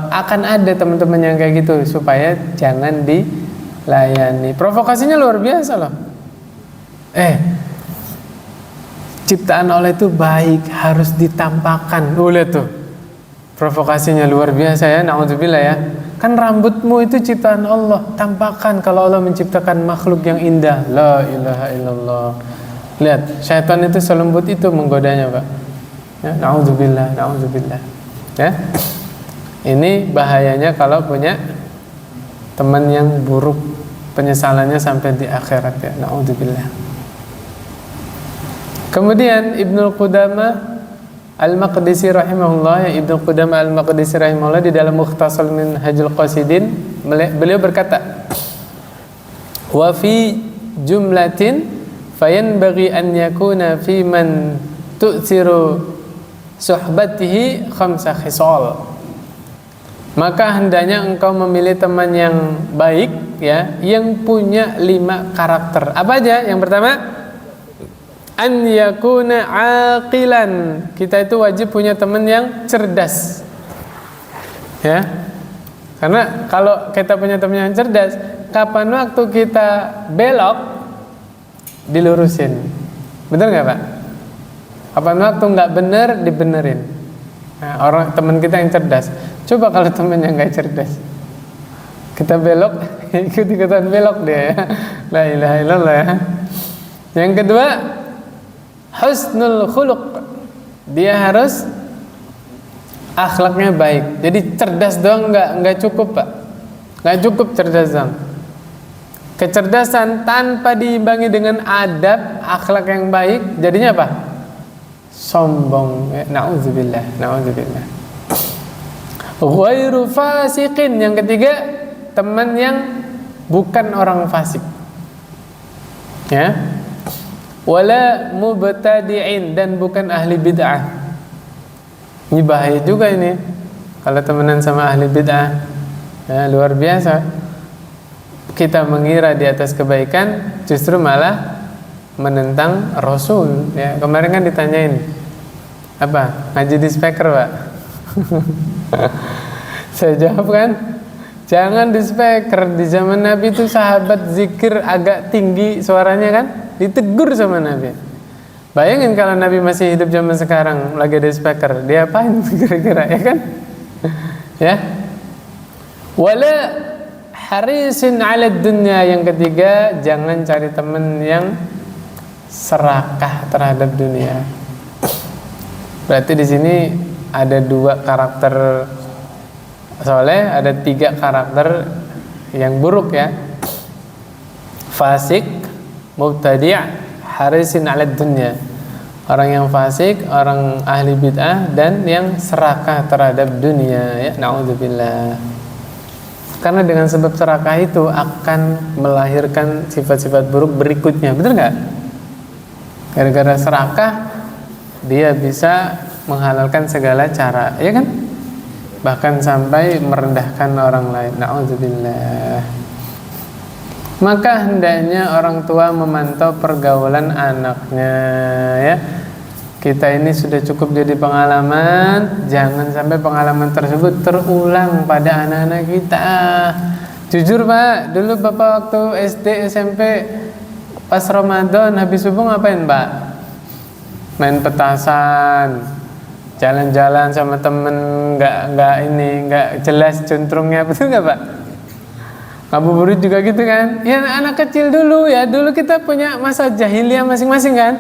akan ada teman-teman yang kayak gitu, supaya jangan dilayani. Provokasinya luar biasa loh. Ciptaan Allah itu baik, harus ditampakkan. Lihat tuh, provokasinya luar biasa ya, na'udzubillah ya. Kan rambutmu itu ciptaan Allah, tampakkan kalau Allah menciptakan makhluk yang indah. La ilaha illallah. Lihat, syaitan itu selembut itu menggodanya Pak ya, na'udzubillah. Ya, ini bahayanya kalau punya teman yang buruk, penyesalannya sampai di akhirat ya, na'udzubillah. Kemudian Ibnu Qudamah Al-Maqdisi rahimahullah, ya, Ibnu Qudamah Al-Maqdisi rahimahullah di dalam Mukhtasar Minhajul Qasidin, beliau berkata, wa fi jumlatin fayanbaghi an yakuna fi man tu'thiru suhbatihi khamsa khisal. Maka hendaknya engkau memilih teman yang baik ya, yang punya 5 karakter. Apa aja? Yang pertama, an yakuna aqilan. Kita itu wajib punya teman yang cerdas. Ya. Karena kalau kita punya teman yang cerdas, kapan waktu kita belok dilurusin, bener nggak Pak? Kapan waktu nggak bener dibenerin. Nah, orang teman kita yang cerdas. Coba kalau temennya nggak cerdas, kita belok, ikut-ikutan belok dia ya. La ilaha illallah ya. Yang kedua, husnul khuluq. Dia harus akhlaknya baik. Jadi cerdas doang nggak cukup Pak. Nggak cukup cerdas doang. Kecerdasan tanpa diimbangi dengan adab, akhlak yang baik, jadinya apa? Sombong. Na'udzubillah. Ghairu fasiqin. Yang ketiga, teman yang bukan orang fasik. Ya. Wala mubtadi'in, dan bukan ahli bid'ah. Ini bahaya juga ini kalau temenan sama ahli bid'ah. Ya, luar biasa. Kita mengira di atas kebaikan, justru malah menentang Rasul ya. Kemarin kan ditanyain, apa? Ngaji di speaker Pak? Saya jawab kan, jangan di speaker. Di zaman Nabi itu sahabat zikir agak tinggi suaranya kan, ditegur sama Nabi. Bayangin kalau Nabi masih hidup zaman sekarang lagi di speaker, dia apain kira-kira ya kan? Ya. Wala harisin 'ala dunya. Yang ketiga, jangan cari teman yang serakah terhadap dunia. Berarti di sini ada 2 karakter soleh, ada 3 karakter yang buruk ya. Fasik, mubtadi', harisin 'ala dunya. Orang yang fasik, orang ahli bid'ah, dan yang serakah terhadap dunia ya, na'udzubillah. Karena dengan sebab serakah itu akan melahirkan sifat-sifat buruk berikutnya, betul nggak? Gara-gara serakah dia bisa menghalalkan segala cara, ya kan? Bahkan sampai merendahkan orang lain. Na'udzubillah. Maka hendaknya orang tua memantau pergaulan anaknya ya. Kita ini sudah cukup jadi pengalaman, jangan sampai pengalaman tersebut terulang pada anak-anak kita. Jujur Pak, dulu Bapak waktu SD, SMP, pas Ramadan habis subuh ngapain Pak? Main petasan, jalan-jalan sama temen, nggak jelas cuntrungnya, betul nggak Pak? Ngabuburit juga gitu kan? Ya anak kecil dulu ya, dulu kita punya masa jahiliyah masing-masing kan?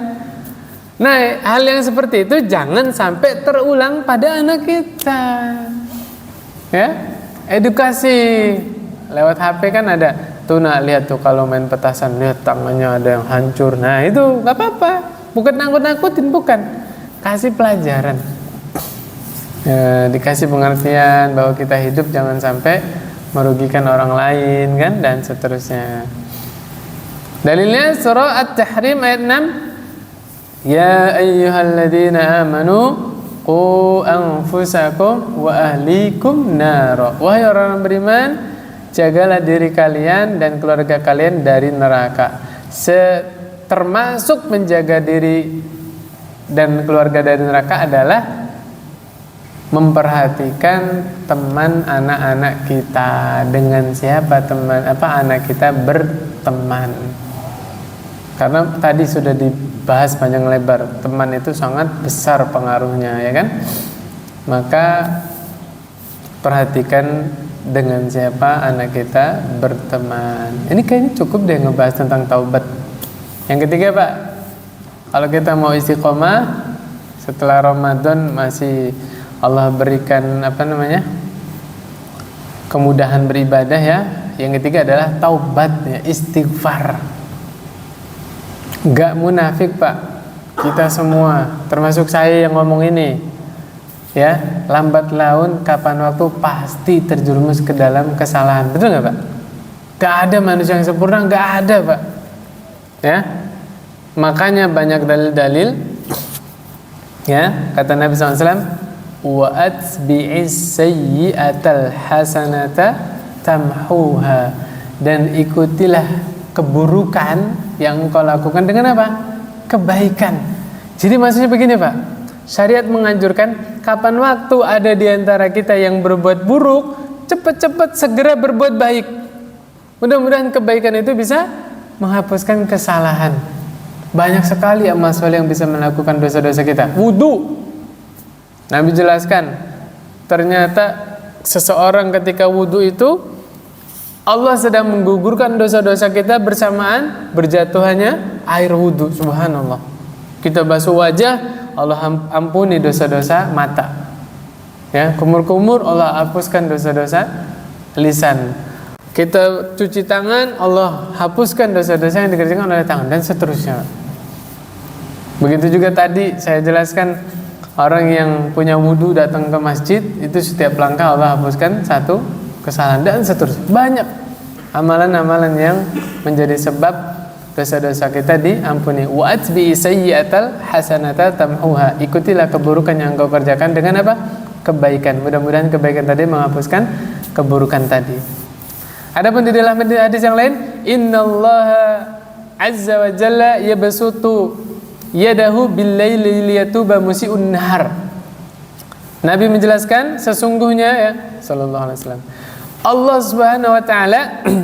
Nah, hal yang seperti itu jangan sampai terulang pada anak kita. Ya, edukasi lewat HP kan ada. Tuh nak, lihat tuh kalau main petasan, lihat tangannya ada yang hancur. Nah, itu nggak apa-apa. Bukan nakut-nakutin, bukan. Kasih pelajaran. Ya, dikasih pengertian bahwa kita hidup jangan sampai merugikan orang lain kan, dan seterusnya. Dalilnya surah At-Tahrim ayat 6. Ya ayyuhalladzina amanu qu anfusakum wa ahlikum nara. Wahai orang beriman, jagalah diri kalian dan keluarga kalian dari neraka. Termasuk menjaga diri dan keluarga dari neraka adalah memperhatikan teman anak-anak kita. Dengan siapa teman anak kita berteman. Karena tadi sudah dibahas panjang lebar, teman itu sangat besar pengaruhnya, ya kan? Maka perhatikan dengan siapa anak kita berteman. Ini kayaknya cukup deh ngebahas tentang taubat. Yang ketiga, Pak, kalau kita mau istiqomah setelah Ramadan, masih Allah berikan kemudahan beribadah ya. Yang ketiga adalah taubat ya, istighfar. Gak munafik, Pak, kita semua, termasuk saya yang ngomong ini ya, lambat laun kapan waktu pasti terjerumus ke dalam kesalahan. Betul gak, Pak? Gak ada manusia yang sempurna, gak ada, Pak. Ya, makanya banyak dalil-dalil ya, kata Nabi SAW, wa atbi'is sayyi'atal hasanata tamhuha, dan ikutilah keburukan yang engkau lakukan dengan apa? Kebaikan. Jadi maksudnya begini, Pak, syariat menganjurkan kapan waktu ada di antara kita yang berbuat buruk, cepat-cepat segera berbuat baik. Mudah-mudahan kebaikan itu bisa menghapuskan kesalahan. Banyak sekali amal soleh yang bisa melakukan dosa-dosa kita. Wudu, Nabi jelaskan, ternyata seseorang ketika wudu itu Allah sedang menggugurkan dosa-dosa kita bersamaan berjatuhannya air wudu. Subhanallah. Kita basuh wajah, Allah ampuni dosa-dosa mata. Ya, kumur-kumur Allah hapuskan dosa-dosa lisan. Kita cuci tangan, Allah hapuskan dosa-dosa yang dikerjakan oleh tangan, dan seterusnya. Begitu juga tadi saya jelaskan, orang yang punya wudu datang ke masjid, itu setiap langkah Allah hapuskan satu kesalahan, dan seterusnya. Banyak amalan-amalan yang menjadi sebab dosa-dosa kita diampuni. Wa atbi sayyi'atal hasanata tamhuha. Ikutilah keburukan yang engkau kerjakan dengan apa? Kebaikan. Mudah-mudahan kebaikan tadi menghapuskan keburukan tadi. Adapun di dalam hadis yang lain, innallaha azza wa jalla yabsutu yadahu bil-laili liyatuba musii'un nahar. Nabi menjelaskan, sesungguhnya ya sallallahu alaihi wasallam, Allah Subhanahu wa taala,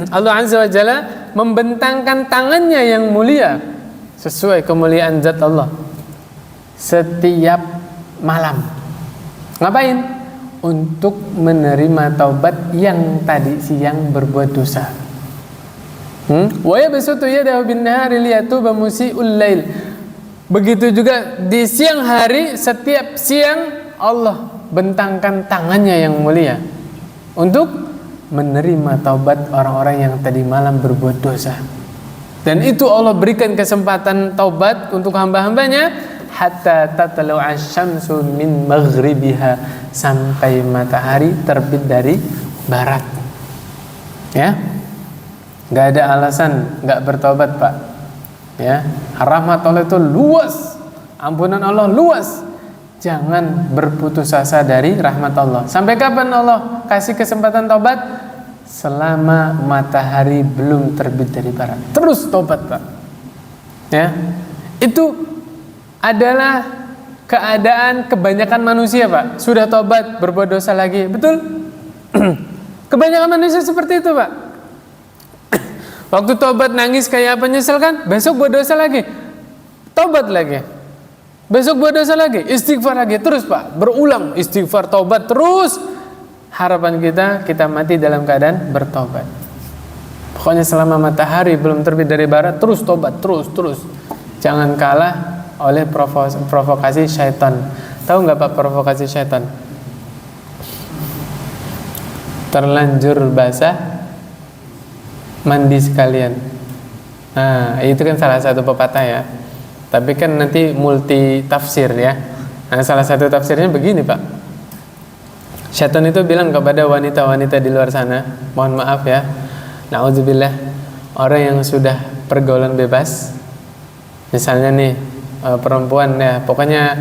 Allah Azza wa Jalla membentangkan tangannya yang mulia sesuai kemuliaan zat Allah setiap malam. Ngapain? Untuk menerima taubat yang tadi siang berbuat dosa. Wa yabsutu yadahu bin-nahari liyatuba musii'ul lail. Begitu juga di siang hari, setiap siang Allah bentangkan tangannya yang mulia untuk menerima taubat orang-orang yang tadi malam berbuat dosa. Dan itu Allah berikan kesempatan taubat untuk hamba-hambanya hatta tatlu asy-syamsu min maghribiha, sampai matahari terbit dari barat. Ya, nggak ada alasan nggak bertobat, Pak. Ya, rahmat Allah itu luas, ampunan Allah luas. Jangan berputus asa dari rahmat Allah. Sampai kapan Allah kasih kesempatan taubat? Selama matahari belum terbit dari barat. Terus taubat, Pak. Ya, itu adalah keadaan kebanyakan manusia, Pak. Sudah taubat, berbuat dosa lagi. Betul? Kebanyakan manusia seperti itu, Pak. Waktu taubat nangis kayak apa, nyesel kan? Besok buat dosa lagi, taubat lagi. Besok buat dosa lagi, istighfar lagi. Terus, Pak, berulang istighfar, taubat terus. Harapan kita mati dalam keadaan bertobat. Pokoknya selama matahari belum terbit dari barat, terus tobat, terus. Jangan kalah oleh provokasi syaitan. Tahu nggak Pak provokasi syaitan? Terlanjur basah, mandi sekalian. Nah, itu kan salah satu pepatah ya. Tapi kan nanti multi tafsir ya. Nah, salah satu tafsirnya begini Pak. Syaitan itu bilang kepada wanita-wanita di luar sana, mohon maaf ya, na'udzubillah, orang yang sudah pergaulan bebas, misalnya nih perempuan ya, pokoknya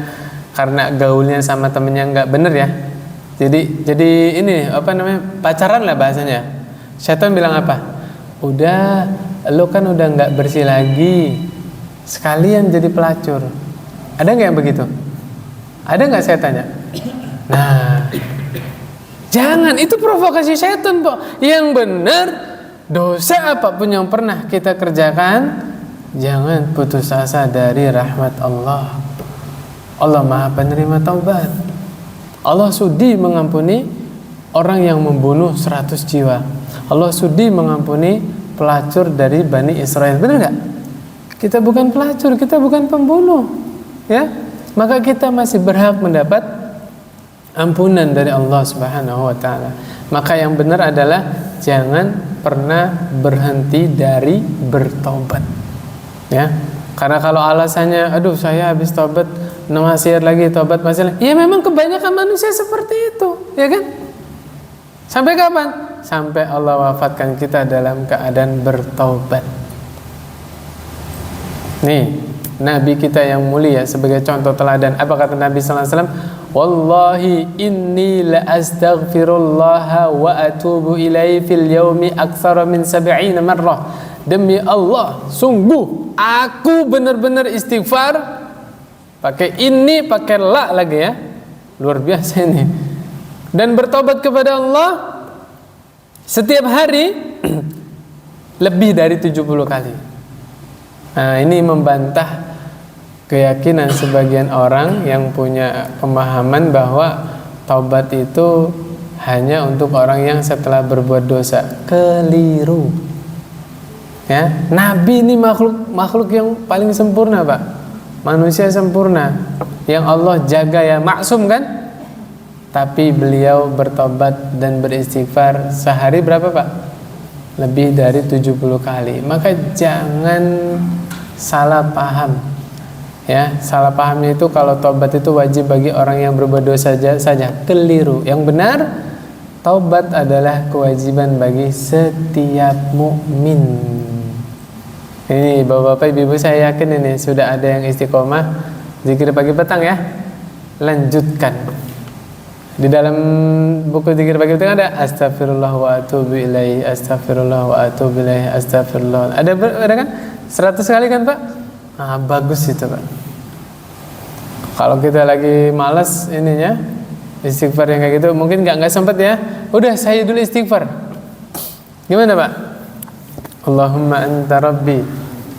karena gaulnya sama temennya nggak bener ya, jadi ini apa namanya, pacaran lah bahasanya. Syaitan bilang apa? Udah, lo kan udah nggak bersih lagi, sekalian jadi pelacur. Ada nggak yang begitu? Ada nggak, saya tanya? Nah, jangan, itu provokasi syaitan Pak. Yang benar, dosa apapun yang pernah kita kerjakan, jangan putus asa dari rahmat Allah. Allah Maha Penerima Taubat. Allah sudi mengampuni orang yang membunuh 100 jiwa. Allah sudi mengampuni pelacur dari Bani Israel. Benar nggak? Kita bukan pelacur, kita bukan pembunuh, ya. Maka kita masih berhak mendapat ampunan dari Allah Subhanahu wa taala. Maka yang benar adalah jangan pernah berhenti dari bertobat. Ya. Karena kalau alasannya aduh saya habis tobat, maksiat lagi, tobat masih lagi. Ya memang kebanyakan manusia seperti itu, ya kan? Sampai kapan? Sampai Allah wafatkan kita dalam keadaan bertobat. Nih, Nabi kita yang mulia sebagai contoh teladan. Apa kata Nabi sallallahu alaihi wasallam? Wallahi inni la astaghfirullah wa atubu ilaihi fil yaumi aktsara min 70 marrah. Demi Allah, sungguh aku benar-benar istighfar. Pakai ini, pakai la lagi ya. Luar biasa ini. Dan bertobat kepada Allah setiap hari lebih dari 70 kali. Nah, ini membantah keyakinan sebagian orang yang punya pemahaman bahwa taubat itu hanya untuk orang yang setelah berbuat dosa. Keliru. Ya, Nabi ini makhluk yang paling sempurna, Pak. Manusia sempurna yang Allah jaga ya, maksum kan? Tapi beliau bertobat dan beristighfar sehari berapa, Pak? Lebih dari 70 kali. Maka jangan salah paham. Ya, salah pahamnya itu kalau taubat itu wajib bagi orang yang berbuat dosa saja. Keliru. Yang benar, taubat adalah kewajiban bagi setiap mukmin. Ini bapak-bapak, ibu-ibu, saya yakin ini sudah ada yang istiqomah zikir pagi petang ya. Lanjutkan. Di dalam buku zikir pagi petang ada astagfirullah wa atubu ilaihi, astagfirullah wa atubu ilaihi, astagfirullah. Ada kan? 100 kali kan, Pak? Nah, bagus itu, Pak. Kalau kita lagi malas ininya, istighfar yang kayak gitu, mungkin nggak sempat ya. Udah, saya dulu istighfar. Gimana, Pak? Allahumma anta rabbi,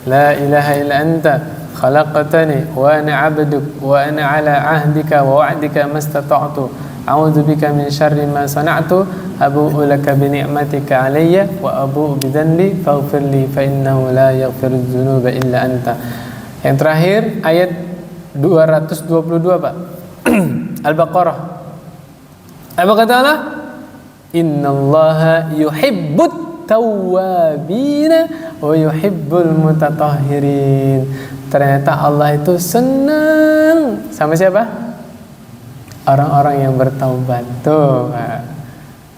la ilaha illa anta, khalaqtani wa ana 'abduk wa ana 'ala 'ahdika wa wa'dika mastata'tu. A'udzu bika min syarri ma sana'tu, abu'u laka bi ni'matika 'alayya wa abu'u bi dhanbi faghfir li fa innahu la yaghfiru dzunuba illa anta. Yang terakhir ayat 222, Pak. Al-Baqarah. Apa kata Allah? Innallaha yuhibbut tawwabina wa yuhibbul mutatahhirin. Ternyata Allah itu senang sama siapa? Orang-orang yang bertaubat. Tuh. Nah,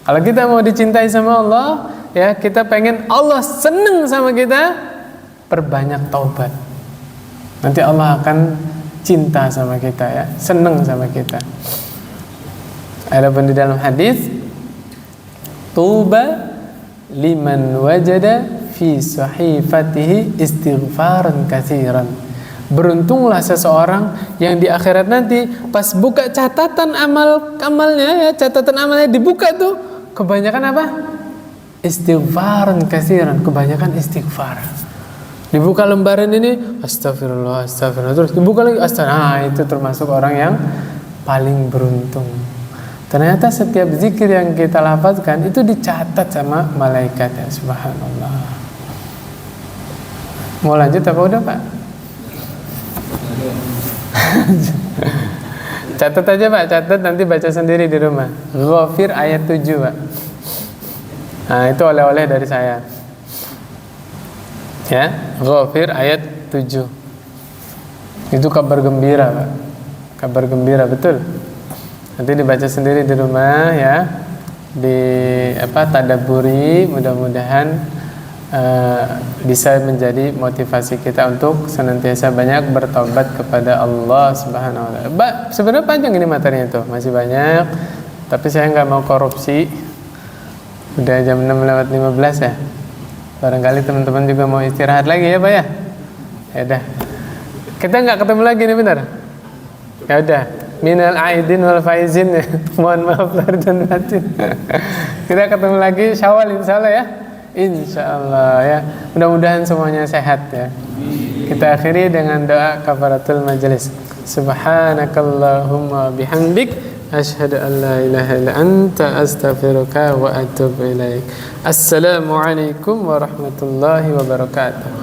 kalau kita mau dicintai sama Allah, ya kita pengen Allah senang sama kita, perbanyak taubat. Nanti Allah akan cinta sama kita ya, senang sama kita. Adapun di dalam hadis, tuba liman wajada fi sahifatihi istighfaran katsiran. Beruntunglah seseorang yang di akhirat nanti pas buka catatan amalnya ya, catatan amalnya dibuka tuh, kebanyakan apa? Istighfaran katsiran, kebanyakan istighfar. Dibuka lembaran ini astagfirullah, astagfirullah, terus dibuka lagi astagfirullah. Nah, itu termasuk orang yang paling beruntung. Ternyata setiap zikir yang kita lafazkan itu dicatat sama malaikat ya, subhanallah. Mau lanjut apa udah, Pak? Catat aja Pak, catat nanti baca sendiri di rumah. Ghafir ayat 7 Pak. Nah itu oleh-oleh dari saya. Ya, Ghafir ayat 7. Itu kabar gembira Pak. Kabar gembira betul. Nanti dibaca sendiri di rumah ya. Tadabburi, mudah-mudahan bisa menjadi motivasi kita untuk senantiasa banyak bertobat kepada Allah Subhanahu wa taala. Sebenarnya panjang ini materinya itu, masih banyak. Tapi saya nggak mau korupsi. Udah jam 6:15 ya. Barangkali teman-teman juga mau istirahat lagi ya, Pak ya. Ya udah. Kita nggak ketemu lagi nih benar. Ya udah. Minal aidin wal faizin ya. Mohon maaf lahir dan batin. Kita ketemu lagi Syawal insyaallah ya. Insyaallah ya. Mudah-mudahan semuanya sehat ya. Kita akhiri dengan doa kafaratul majelis. Subhanakallahumma bihamdik asyhadu an la ilaha illa anta astaghfiruka wa atubu ilaik. Assalamualaikum warahmatullahi wabarakatuh.